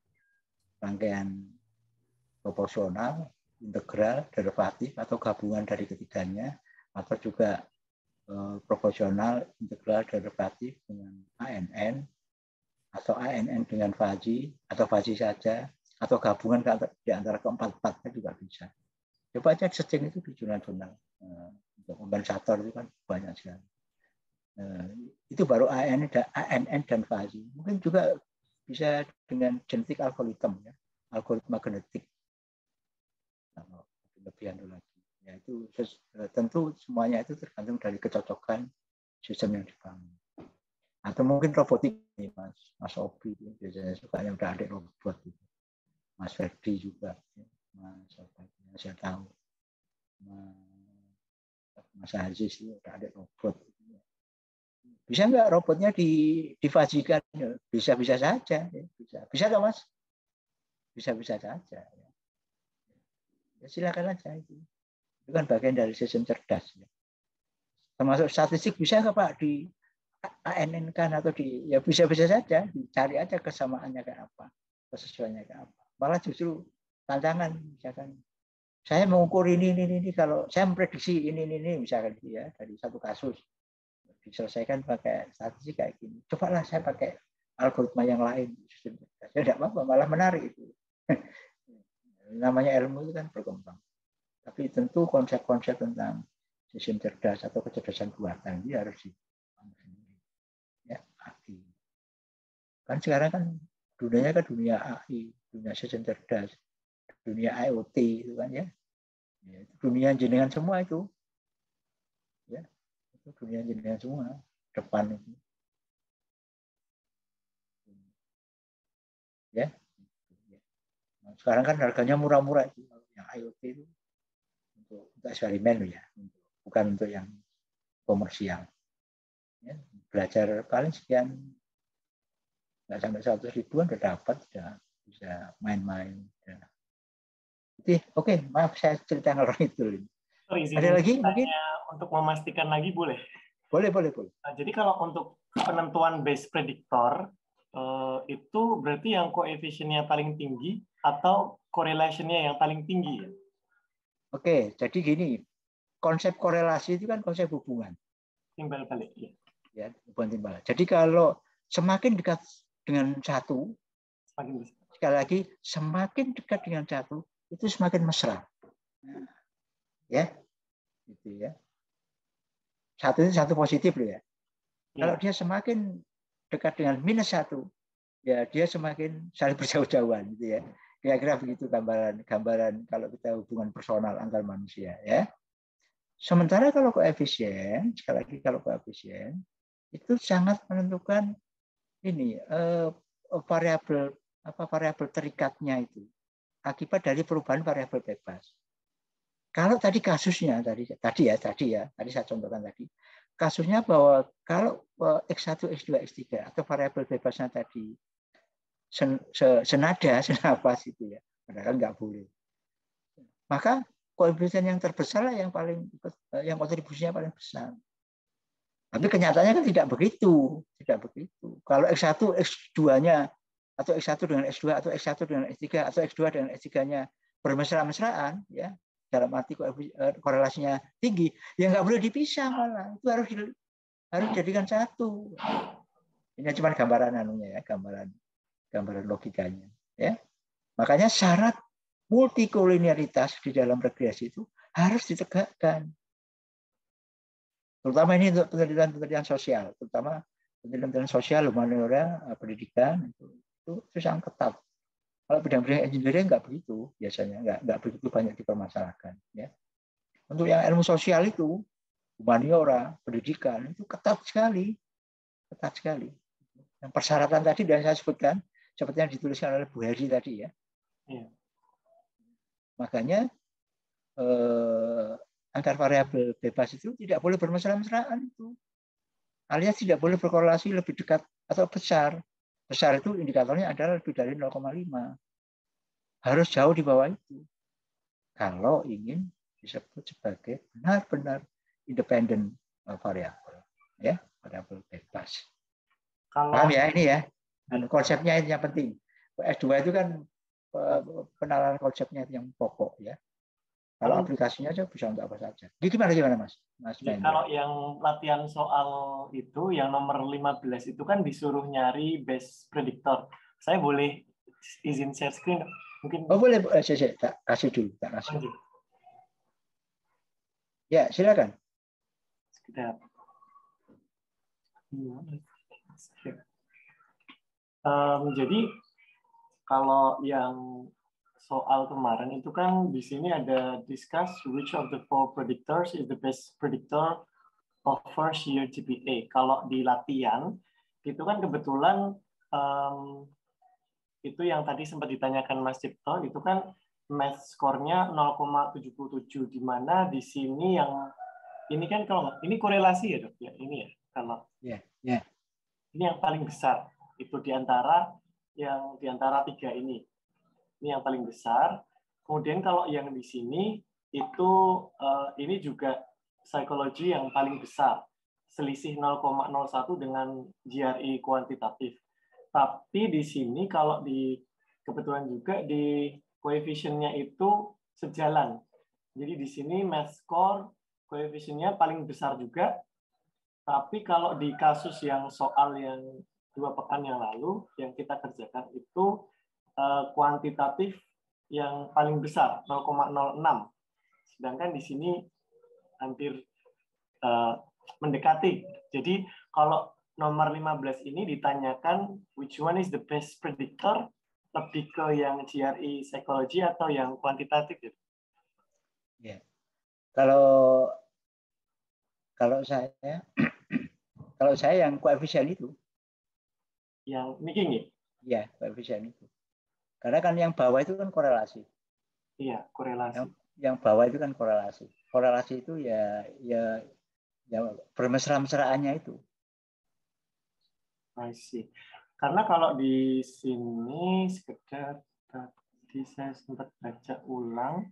rangkaian proporsional, integral, derivatif atau gabungan dari ketiganya, atau juga proporsional, integral, derivatif dengan ANN, atau ANN dengan Fuzzy, atau Fuzzy saja, atau gabungan di antara keempat-empatnya juga bisa. Coba aja searching itu di jurnal-jurnal. Untuk kompensator itu kan banyak sekali. Itu baru ANN dan Fuzzy. Mungkin juga bisa dengan genetic algorithm ya. algoritma genetik. Kelebihan lagi. Ya, itu tentu semuanya itu tergantung dari kecocokan sistem yang dibangun. Atau mungkin robotik nih Mas Obi biasanya sukanya udah ada robot gitu. Mas Ferdi juga, Mas Obi, saya tahu. Mas Aziz itu udah ada robot. Bisa nggak robotnya difajikan? Bisa-bisa saja. Bisa nggak Mas? Bisa-bisa saja. Ya, silakan aja itu. Itu kan bagian dari sistem cerdas. Ya. Termasuk statistik bisa nggak Pak di ANN kan atau ya bisa-bisa saja dicari aja kesamaannya kayak apa, kesesuaiannya kayak apa. Malah justru tantangan misalkan saya mengukur ini kalau saya memprediksi ini misalkan ya dari satu kasus diselesaikan pakai statistik kayak gini. Cobalah saya pakai algoritma yang lain. Ya tidak apa-apa, malah menarik itu. Namanya ilmu itu kan berkembang. Tapi tentu konsep-konsep tentang sistem cerdas atau kecerdasan buatan ini harus ya, AI. Kan sekarang kan dunianya kan dunia AI, dunia sistem cerdas, dunia IoT itu kan ya. Ya itu dunia jenengan semua itu. Ya, itu dunia jenengan semua depan itu. Ya. Sekarang kan harganya murah-murah itu yang IoT itu untuk eksperimen ya, bukan untuk yang komersial. Ya, belajar paling sekian nggak sampai 100 ribuan udah dapat, udah bisa main-main. Ya. Oke, maaf saya cerita ngalor itu. Ada lagi mungkin? Untuk memastikan lagi boleh? Boleh. Nah, jadi kalau untuk penentuan base predictor itu berarti yang koefisiennya paling tinggi atau correlation-nya yang paling tinggi? Oke, jadi gini, konsep korelasi itu kan konsep hubungan. Timbal balik. Ya, hubungan timbal. Jadi kalau semakin dekat dengan satu, sekali lagi semakin dekat dengan satu itu semakin mesra. Ya, gitu ya. Satu itu satu positif loh ya. Kalau dia semakin dekat dengan minus satu, ya dia semakin saling berjauh-jauhan gitu ya. Kira-kira begitu gambaran kalau kita hubungan personal antar manusia ya. Sementara kalau koefisien, sekali lagi kalau koefisien itu sangat menentukan ini variabel terikatnya itu akibat dari perubahan variabel bebas. Kalau tadi kasusnya tadi saya contohkan tadi kasusnya bahwa kalau X1, X2, X3 atau variabel bebasnya tadi senada, senapas itu ya, padahal nggak boleh. Maka koefisien yang terbesar yang kontribusinya paling besar. Tapi kenyataannya kan tidak begitu. Kalau X1, X2-nya atau X1 dengan X2 atau X1 dengan X3 atau X2 dengan X3-nya bermesra-mesraan ya, dalam arti korelasinya tinggi, ya nggak boleh dipisah malah. Itu harus dijadikan satu. Ini cuma gambaran anunya ya, gambaran logikanya ya. Makanya syarat multikolinearitas di dalam regresi itu harus ditegakkan. Terutama ini untuk penelitian sosial, terutama penelitian sosial, humaniora, pendidikan itu sangat ketat. Kalau bidang-bidang engineering nggak begitu biasanya, nggak begitu banyak dipermasalahkan. Ya. Untuk yang ilmu sosial itu, humaniora, pendidikan itu ketat sekali. Yang persyaratan tadi yang saya sebutkan, seperti yang dituliskan oleh Bu Heri tadi ya. Makanya antar variabel bebas itu tidak boleh bermesra-mesraan itu. Alias tidak boleh berkorelasi lebih dekat atau besar. Besar itu indikatornya adalah lebih dari 0,5. Harus jauh di bawah itu. Kalau ingin disebut sebagai benar-benar independent variabel, ya, variabel bebas. Paham ya ini ya? Konsepnya ini yang penting. S2 itu kan penalaran konsepnya yang pokok ya. Kalau aplikasinya aja bisa untuk apa saja. Gimana Mas? Kalau yang latihan soal itu yang nomor 15 itu kan disuruh nyari base predictor. Saya boleh izin share screen mungkin? Oh boleh, saya kasih dulu, tak kasih. Ya silakan. Sekitar. Jadi kalau yang soal kemarin itu kan di sini ada discuss which of the four predictors is the best predictor of first year GPA. Kalau di latihan itu kan kebetulan itu yang tadi sempat ditanyakan Mas Cipto itu kan math score-nya 0,77 di mana di sini yang ini kan kalau ini korelasi ya Dok ya ini ya kalau ini yang paling besar itu di antara tiga ini yang paling besar. Kemudian kalau yang di sini itu ini juga psikologi yang paling besar selisih 0,01 dengan GRE kuantitatif. Tapi di sini kalau di kebetulan juga di koefisiennya itu sejalan. Jadi di sini math score koefisiennya paling besar juga. Tapi kalau di kasus yang soal yang 2 pekan yang lalu yang kita kerjakan itu kuantitatif yang paling besar 0,06. Sedangkan di sini hampir mendekati. Jadi kalau nomor 15 ini ditanyakan which one is the best predictor, lebih ke yang GRE psychology atau yang kuantitatif gitu. Ya. Kalau saya yang koefisien itu. Yang making ya? Iya, koefisien itu. Karena kan yang bawah itu kan korelasi. Iya, korelasi. Yang bawah itu kan korelasi. Korelasi itu ya bermesra-mesraannya itu. I see. Karena kalau di sini sekedar tadi saya sempat baca ulang.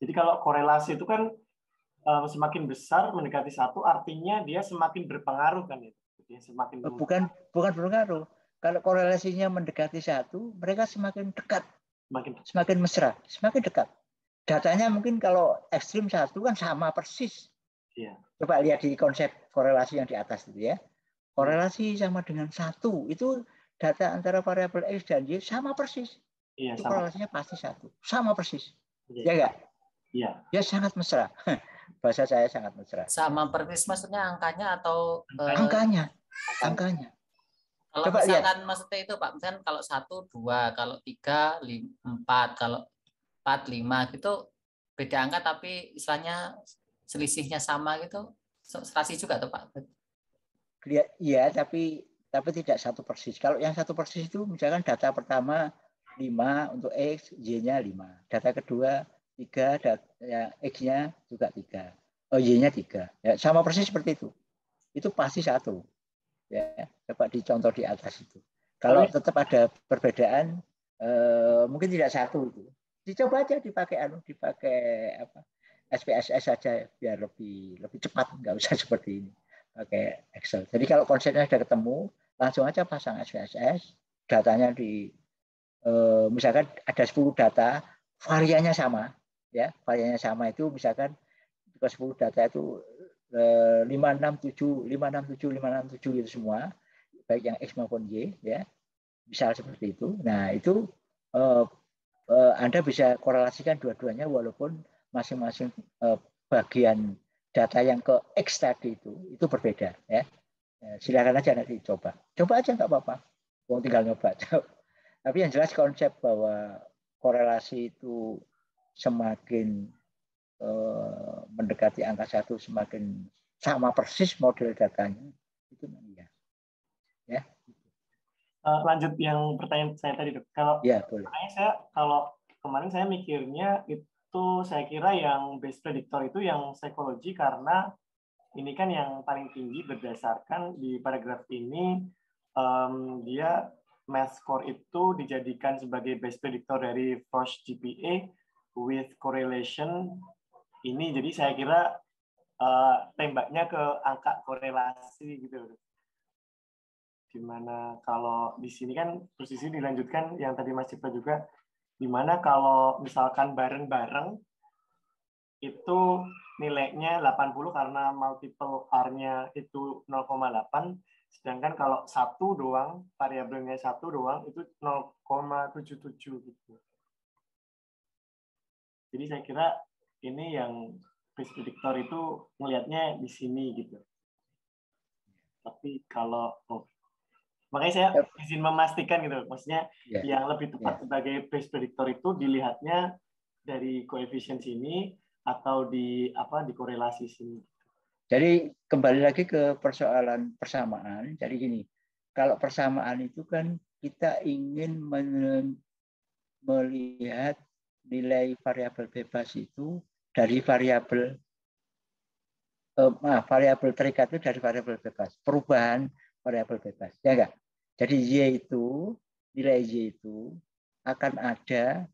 Jadi kalau korelasi itu kan semakin besar mendekati 1, artinya dia semakin berpengaruh kan itu. Dia semakin bukan berpengaruh. Kalau korelasinya mendekati 1, mereka semakin dekat. Semakin mesra, semakin dekat. Datanya mungkin kalau ekstrim 1 kan sama persis. Iya. Coba lihat di konsep korelasi yang di atas itu ya. Korelasi sama dengan 1 itu data antara variabel X dan Y sama persis. Iya, itu sama. korelasinya pasti 1, sama persis. Iya. Ya enggak? Iya. Dia sangat mesra. Bahasa saya sangat mesra. Sama persis maksudnya angkanya atau angkanya. Kalau Coba misalkan lihat. maksudnya itu Pak, misalkan kalau 1 2, kalau 3 4, kalau 4 5 gitu beda angka tapi istilahnya selisihnya sama gitu, serasi juga tuh Pak? Iya, tapi tidak 1 persis. Kalau yang 1 persis itu misalkan data pertama 5 untuk X, Y-nya 5. Data kedua 3, ya, X-nya juga 3. Y-nya 3. Ya, sama persis seperti itu. Itu pasti 1. Ya, coba dicontoh di atas itu. Kalau tetap ada perbedaan, mungkin tidak 1 itu. Dicoba aja dipakai apa? SPSS saja biar lebih cepat, nggak usah seperti ini pakai Excel. Jadi kalau konsepnya sudah ketemu, langsung aja pasang SPSS, datanya misalkan ada 10 data, variannya sama, ya variannya sama itu misalkan ke 10 data itu 567 itu semua, baik yang X maupun Y, ya misal seperti itu. Nah itu Anda bisa korelasikan dua-duanya walaupun masing-masing bagian data yang ke X tadi itu berbeda ya. Silakan aja nanti coba aja nggak apa-apa, mau tinggal nyoba. Tapi yang jelas konsep bahwa korelasi itu semakin mendekati angka 1 semakin sama persis model datanya itu ya. Lanjut yang pertanyaan saya tadi Dok. Kalau ya, boleh. Kalau kemarin saya mikirnya itu saya kira yang best predictor itu yang psikologi karena ini kan yang paling tinggi berdasarkan di paragraf ini dia math score itu dijadikan sebagai best predictor dari first GPA with correlation ini. Jadi saya kira tembaknya ke angka korelasi gitu. Dimana kalau di sini kan posisi dilanjutkan yang tadi Mas Cipta juga, dimana kalau misalkan bareng-bareng itu nilainya 80 karena multiple R-nya itu 0,8, sedangkan kalau 1 doang, variabelnya 1 doang itu 0,77 gitu. Jadi saya kira ini yang best predictor itu melihatnya di sini gitu. Tapi kalau Makanya saya izin memastikan gitu, maksudnya yang lebih tepat sebagai base predictor itu dilihatnya dari koefisien sini atau di korelasi sini. Jadi kembali lagi ke persoalan persamaan. Jadi gini, kalau persamaan itu kan kita ingin melihat nilai variabel bebas itu dari variabel variabel terikat itu dari variabel bebas, perubahan variabel bebas, ya enggak? Jadi nilai Y itu akan ada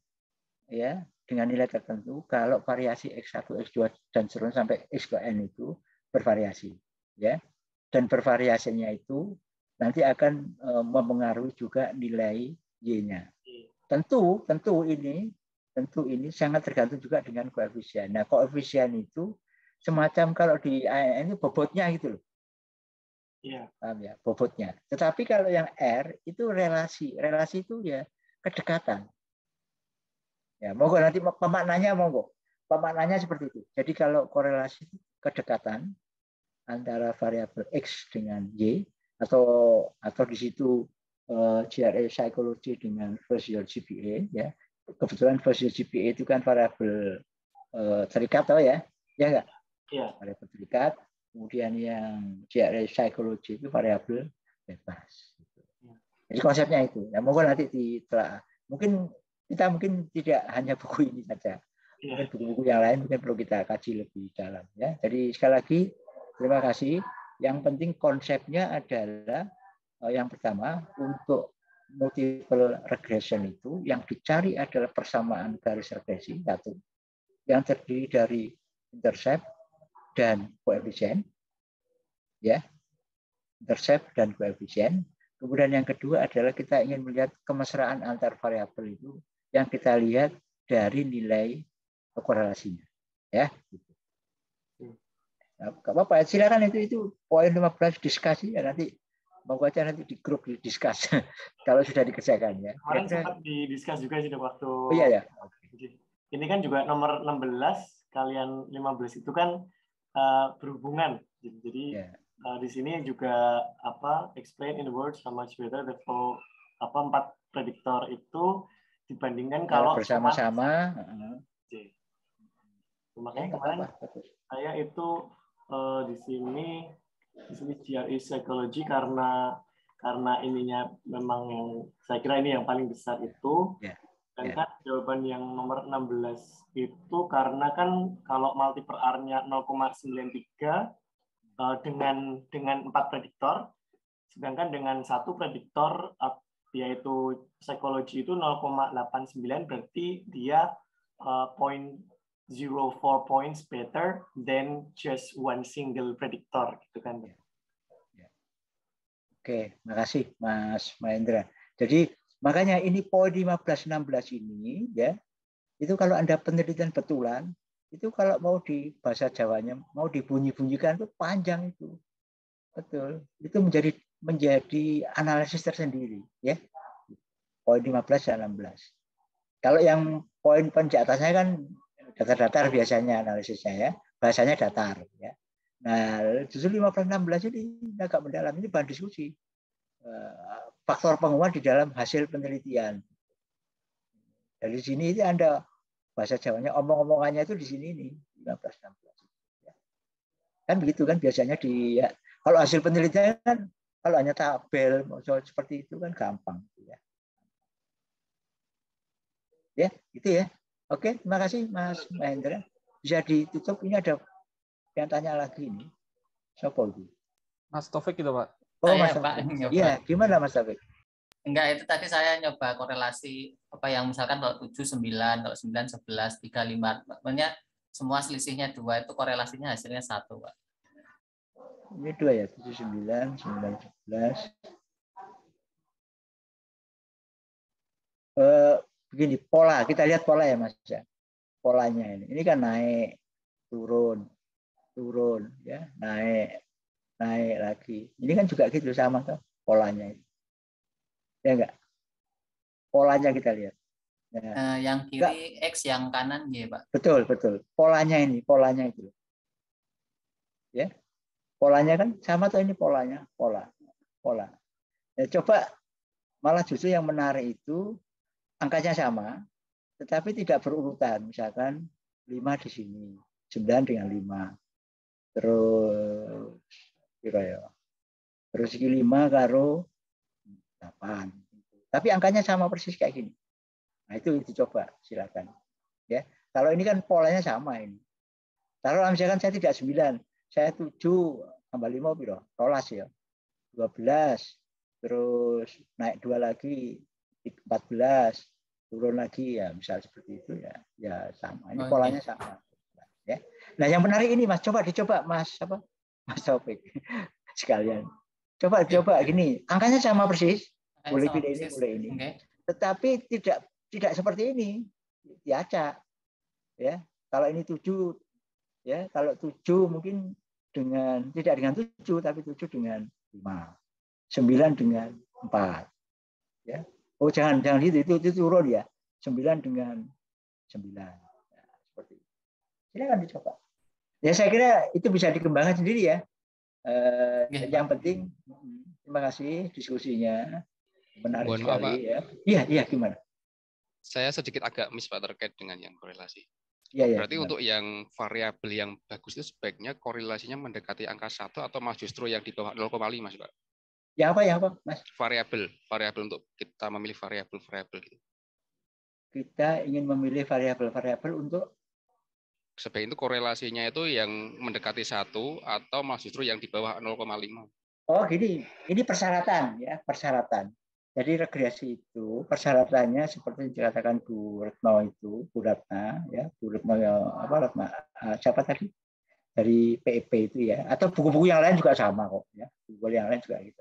ya dengan nilai tertentu kalau variasi X1, X2 dan seterusnya sampai X ke N itu bervariasi, ya. Dan bervariasinya itu nanti akan mempengaruhi juga nilai Y-nya. Tentu ini sangat tergantung juga dengan koefisien. Nah, koefisien itu semacam kalau di ANN itu bobotnya gitu loh. Iya. Paham ya, bobotnya. Tetapi kalau yang R itu relasi itu ya kedekatan. Ya, monggo nanti pemaknanya monggo. Pemaknanya seperti itu. Jadi kalau korelasi kedekatan antara variabel X dengan Y atau di situ GRE Psychology dengan Visual GPA ya. Kebetulan Visual GPA itu kan variabel terikat ya. Ya enggak? Iya. Variabel terikat. Kemudian yang GRE Psychology itu variabel bebas. Jadi konsepnya itu. Ya, monggo nanti ditelaah. Mungkin tidak hanya buku ini saja. Mungkin buku-buku yang lain mungkin perlu kita kaji lebih dalam. Ya. Jadi sekali lagi terima kasih. Yang penting konsepnya adalah yang pertama untuk multiple regression itu yang dicari adalah persamaan garis regresi satu, yang terdiri dari intercept dan koefisien, ya, intercept dan koefisien. Kemudian yang kedua adalah kita ingin melihat kemesraan antar variabel itu yang kita lihat dari nilai korelasinya, ya. Nah, gak apa-apa, silakan itu poin 15 diskusi ya nanti mau baca nanti di grup diskus kalau sudah dikerjakan ya. Kemarin sempat didiskus juga sih waktu. Oh iya ya. Okay. Ini kan juga nomor 16 kalian 15 itu kan berhubungan. Jadi di sini juga explain in words how much better the flow 4 prediktor itu dibandingkan kalau bersama-sama. Makanya kemarin saya itu di sini GRE Psychology karena ininya memang yang saya kira ini yang paling besar itu. Dan kan jawaban yang nomor 16 itu karena kan kalau multiple R-nya 0,93 dengan 4 prediktor, sedangkan dengan satu prediktor yaitu psikologi itu 0,89 berarti dia 0.04 points better than just one single predictor gitu kan. Oke, makasih Mas Mahendra. Jadi makanya ini poin 15-16 ini ya, itu kalau Anda penelitian betulan, itu kalau mau di bahasa Jawanya, mau dibunyi-bunyikan itu panjang itu. Betul. Itu menjadi analisis tersendiri ya. Poin 15 dan 16. Kalau yang poin di atasnya kan datar-datar biasanya analisisnya ya. Bahasanya datar ya. Nah, justru 15-16 ini agak mendalam, ini bahan diskusi. Faktor penguat di dalam hasil penelitian. Dari sini ini Anda bahasa Jawanya omong-omongannya itu di sini ini 15-16. Kan begitu kan biasanya kalau hasil penelitian kan kalau hanya tabel seperti itu kan gampang ya. Ya, gitu ya. Oke, terima kasih Mas Mahendra. Bisa ditutup, ini ada yang tanya lagi ini. Siapa itu? Mas Taufik itu, Pak. Oh, Mas Taufik. Iya, gimana Mas Taufik? Enggak, itu tadi saya nyoba korelasi yang misalkan kalau 7 9, kalau 9 11 3 5. Makanya semua selisihnya 2 itu korelasinya hasilnya 1, Pak. Ini 2 ya, 7 9 9 11. Begini, pola. Kita lihat pola ya, Mas. Polanya ini. Ini kan naik, turun ya, naik lagi. Ini kan juga gitu sama kan polanya itu. Ya enggak? Polanya kita lihat. Nah, yang kiri enggak. X, yang kanan Y, Pak. Betul. Polanya itu. Ya. Polanya kan sama tuh ini polanya, pola. Ya, coba malah justru yang menarik itu angkanya sama, tetapi tidak berurutan. Misalkan 5 di sini, 9 dengan 5. Terus kira ya. Terus 5 karo 8. Tapi angkanya sama persis kayak gini. Nah, itu dicoba, silakan. Ya. Kalau ini kan polanya sama ini. Kalau misalkan saya tidak 9, saya 7 tambah 5 piro? 12 ya. 12. Terus naik 2 lagi 14. Turun lagi ya, misal seperti itu ya. Ya sama. Ini polanya sama. Ya. Nah, yang menarik ini Mas, coba dicoba Mas apa? Mas Taufik. Sekalian. Coba gini, angkanya sama persis. Boleh pilih ini, boleh ini. Tetapi tidak seperti ini. Diacak. Ya. Kalau ini 7 ya, kalau 7 mungkin tidak dengan 7 tapi 7 dengan 5. 9 dengan 4. Ya. Oh, jangan itu turun ya. 9 dengan 9. Ya, seperti itu. Silakan dicoba. Ya saya kira itu bisa dikembangkan sendiri ya. Yang penting terima kasih diskusinya. Menarik sekali ya. Iya, gimana? Saya sedikit agak miss Pak terkait dengan yang korelasi. Berarti untuk yang variabel yang bagus itu sebaiknya korelasinya mendekati angka 1 atau malah justru yang di bawah 0,5 Mas Pak? Yang apa Mas? Variabel untuk kita memilih variabel gitu. Kita ingin memilih variabel untuk sebaiknya itu korelasinya itu yang mendekati 1 atau malah justru yang di bawah 0,5. Oh gini, ini persyaratan ya, persyaratan. Jadi regresi itu persyaratannya seperti dikatakan Bu Retno itu, Bu Ratna ya, Bu Retno siapa tadi? Dari PEP itu ya, atau buku-buku yang lain juga sama kok ya, buku yang lain juga gitu.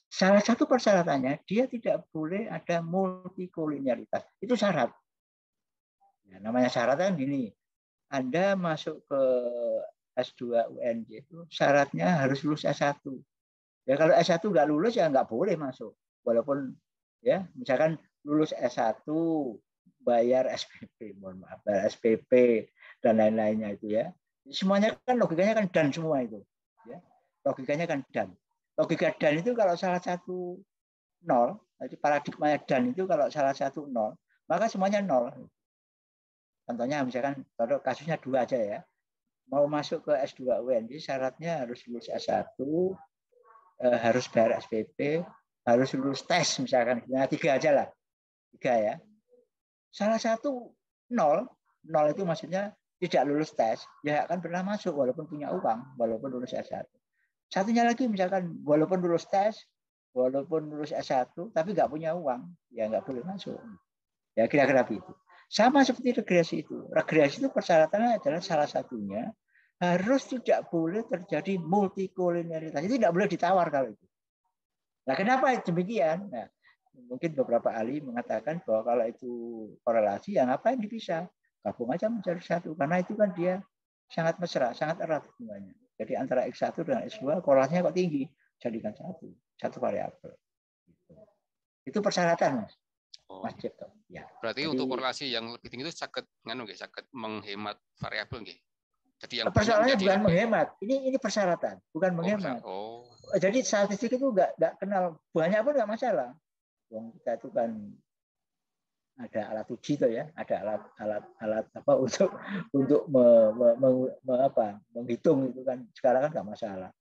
Salah satu persyaratannya dia tidak boleh ada multikolinearitas. Itu syarat. Ya, namanya syarat kan gini. Anda masuk ke S2 UNJ itu syaratnya harus lulus S1. Ya kalau S1 nggak lulus ya nggak boleh masuk. Walaupun ya misalkan lulus S1 bayar SPP, mohon maaf, bayar SPP dan lain-lainnya itu ya. Semuanya kan logikanya kan dan semua itu. Ya. Logikanya kan dan. Logika dan itu kalau salah satu 0, jadi paradigmanya dan itu kalau salah satu 0, maka semuanya 0. Contohnya misalkan kalau kasusnya 2 aja ya. Mau masuk ke S2 UNJ syaratnya harus lulus S1, harus bayar SPP, harus lulus tes misalkan. Nah, 3 aja lah. 3 ya. Salah satu 0 itu maksudnya tidak lulus tes, ya akan pernah masuk walaupun punya uang, walaupun lulus S1. Satunya lagi misalkan walaupun lulus tes, walaupun lulus S1, tapi nggak punya uang, ya nggak boleh masuk. Ya kira-kira begitu. Sama seperti regresi itu. Regresi itu persyaratannya adalah salah satunya harus tidak boleh terjadi multikolinearitas. Itu tidak boleh ditawar kalau itu. Nah, kenapa demikian? Nah, mungkin beberapa ahli mengatakan bahwa kalau itu korelasi, ya ngapain dipisah? Gabung aja menjadi satu. Karena itu kan dia sangat mesra, sangat erat hubungannya. Jadi antara X1 dan X2 korelasinya kok tinggi. Jadikan satu variabel. Itu persyaratan, Mas. Mas Cipto. Ya. Berarti jadi, untuk korelasi yang lebih tinggi itu sakit menghemat variabel nggih. Jadi yang persoalannya bukan menghemat. Ini persyaratan, bukan menghemat. Jadi statistik itu nggak kenal banyak pun nggak masalah. Kita itu kan ada alat uji tuh ya, ada alat apa untuk menghitung itu kan sekarang kan nggak masalah.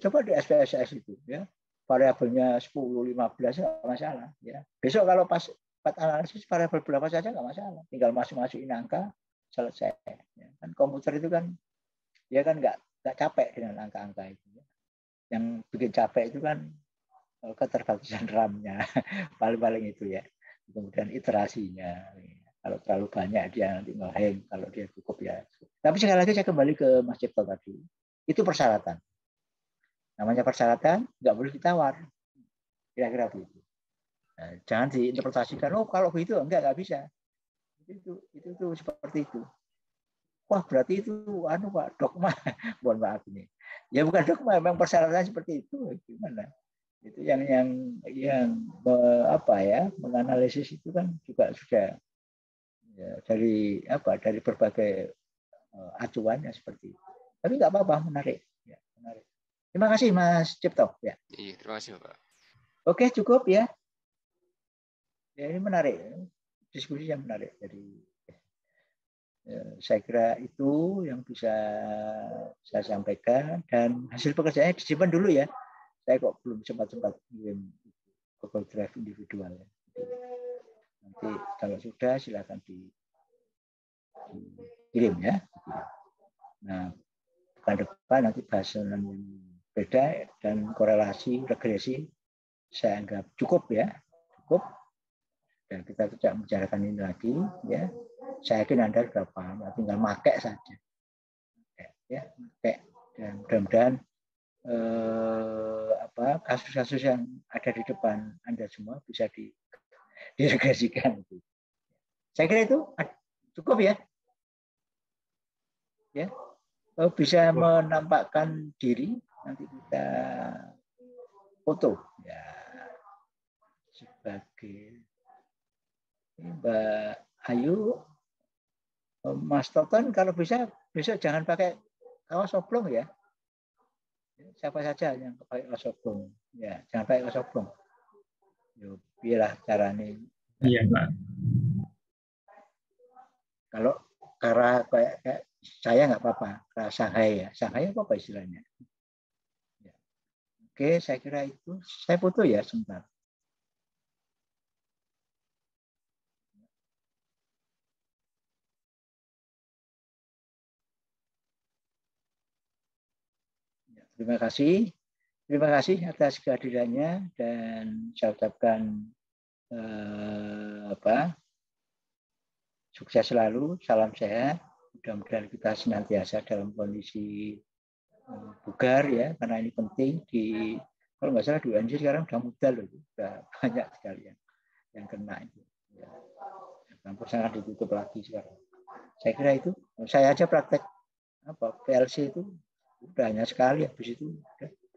Coba di SPSS itu ya. Variabelnya 10, 15 nggak masalah. Ya. Besok kalau pas analisis variabel berapa saja nggak masalah. Tinggal masukin angka, selesai. Ya. Kan komputer itu kan dia kan nggak capek dengan angka-angka itu. Ya. Yang bikin capek itu kan keterbatasan RAM-nya. Paling-paling itu ya. Kemudian iterasinya. Kalau terlalu banyak dia nanti nge-hang. Kalau dia cukup ya. Tapi sekali lagi saya kembali ke Mas Cipto tadi. Itu persyaratan. Namanya persyaratan, nggak boleh ditawar. Kira-kira begitu. Nah, jangan diinterpretasikan, oh kalau begitu enggak bisa. Itu seperti itu. Wah berarti itu Pak dogma. Mohon maaf ini. Ya bukan dogma, memang persyaratan seperti itu. Gimana? Itu yang menganalisis itu kan juga sudah ya, dari berbagai acuannya seperti itu. Tapi nggak apa-apa, menarik. Ya, menarik. Terima kasih Mas Cipto. Ya. Iya, terima kasih Bapak. Oke, cukup ya. Ya, ini menarik, diskusi yang menarik. Jadi saya kira itu yang bisa saya sampaikan, dan hasil pekerjaannya disimpan dulu ya. Saya kok belum sempat kirim Google Drive individual ya. Nanti kalau sudah silakan dikirim ya. Nah, depan nanti bahasan yang beda dan korelasi regresi saya anggap cukup ya, cukup, dan kita tidak membicarakan ini lagi ya. Saya yakin Anda sudah paham, tinggal pakai saja ya, pakai, dan mudah-mudahan kasus-kasus yang ada di depan Anda semua bisa diregresikan. Saya kira itu cukup ya. Ya, bisa menampakkan diri, nanti kita foto ya sebagai Mbak Ayu, Mas Toton kalau bisa besok jangan pakai kaos oblong ya. Siapa saja yang pakai kaos oblong ya, jangan pakai kaos oblong. Yo, biarlah caranya. Iya, Pak. Kalau cara kayak saya nggak apa-apa, Shanghai ya, Shanghai apa istilahnya? Ya. Oke, saya kira itu. Saya foto ya sebentar. Ya, terima kasih atas kehadirannya, dan saya ucapkan sukses selalu, salam sehat. Mudah-mudahan kita senantiasa dalam kondisi bugar ya, karena ini penting. Kalau nggak salah di UNJ sekarang sudah mudah loh, sudah banyak sekali yang kena itu. Ya. Kampus sangat ditutup lagi sekarang. Saya kira itu. Saya aja praktek PLC itu udah hanya sekali, habis itu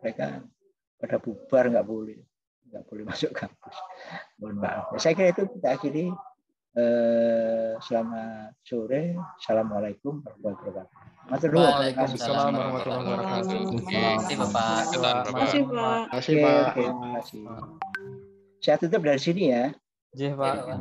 mereka pada bubar, nggak boleh masuk kampus. Mohon maaf. Saya kira itu kita akhiri. Selamat sore. Assalamualaikum warahmatullahi wabarakatuh. Waalaikumsalam warahmatullahi wabarakatuh. Terima kasih Bapak. Terima kasih Pak. Terima kasih. Saya tutup dari sini ya. Pak.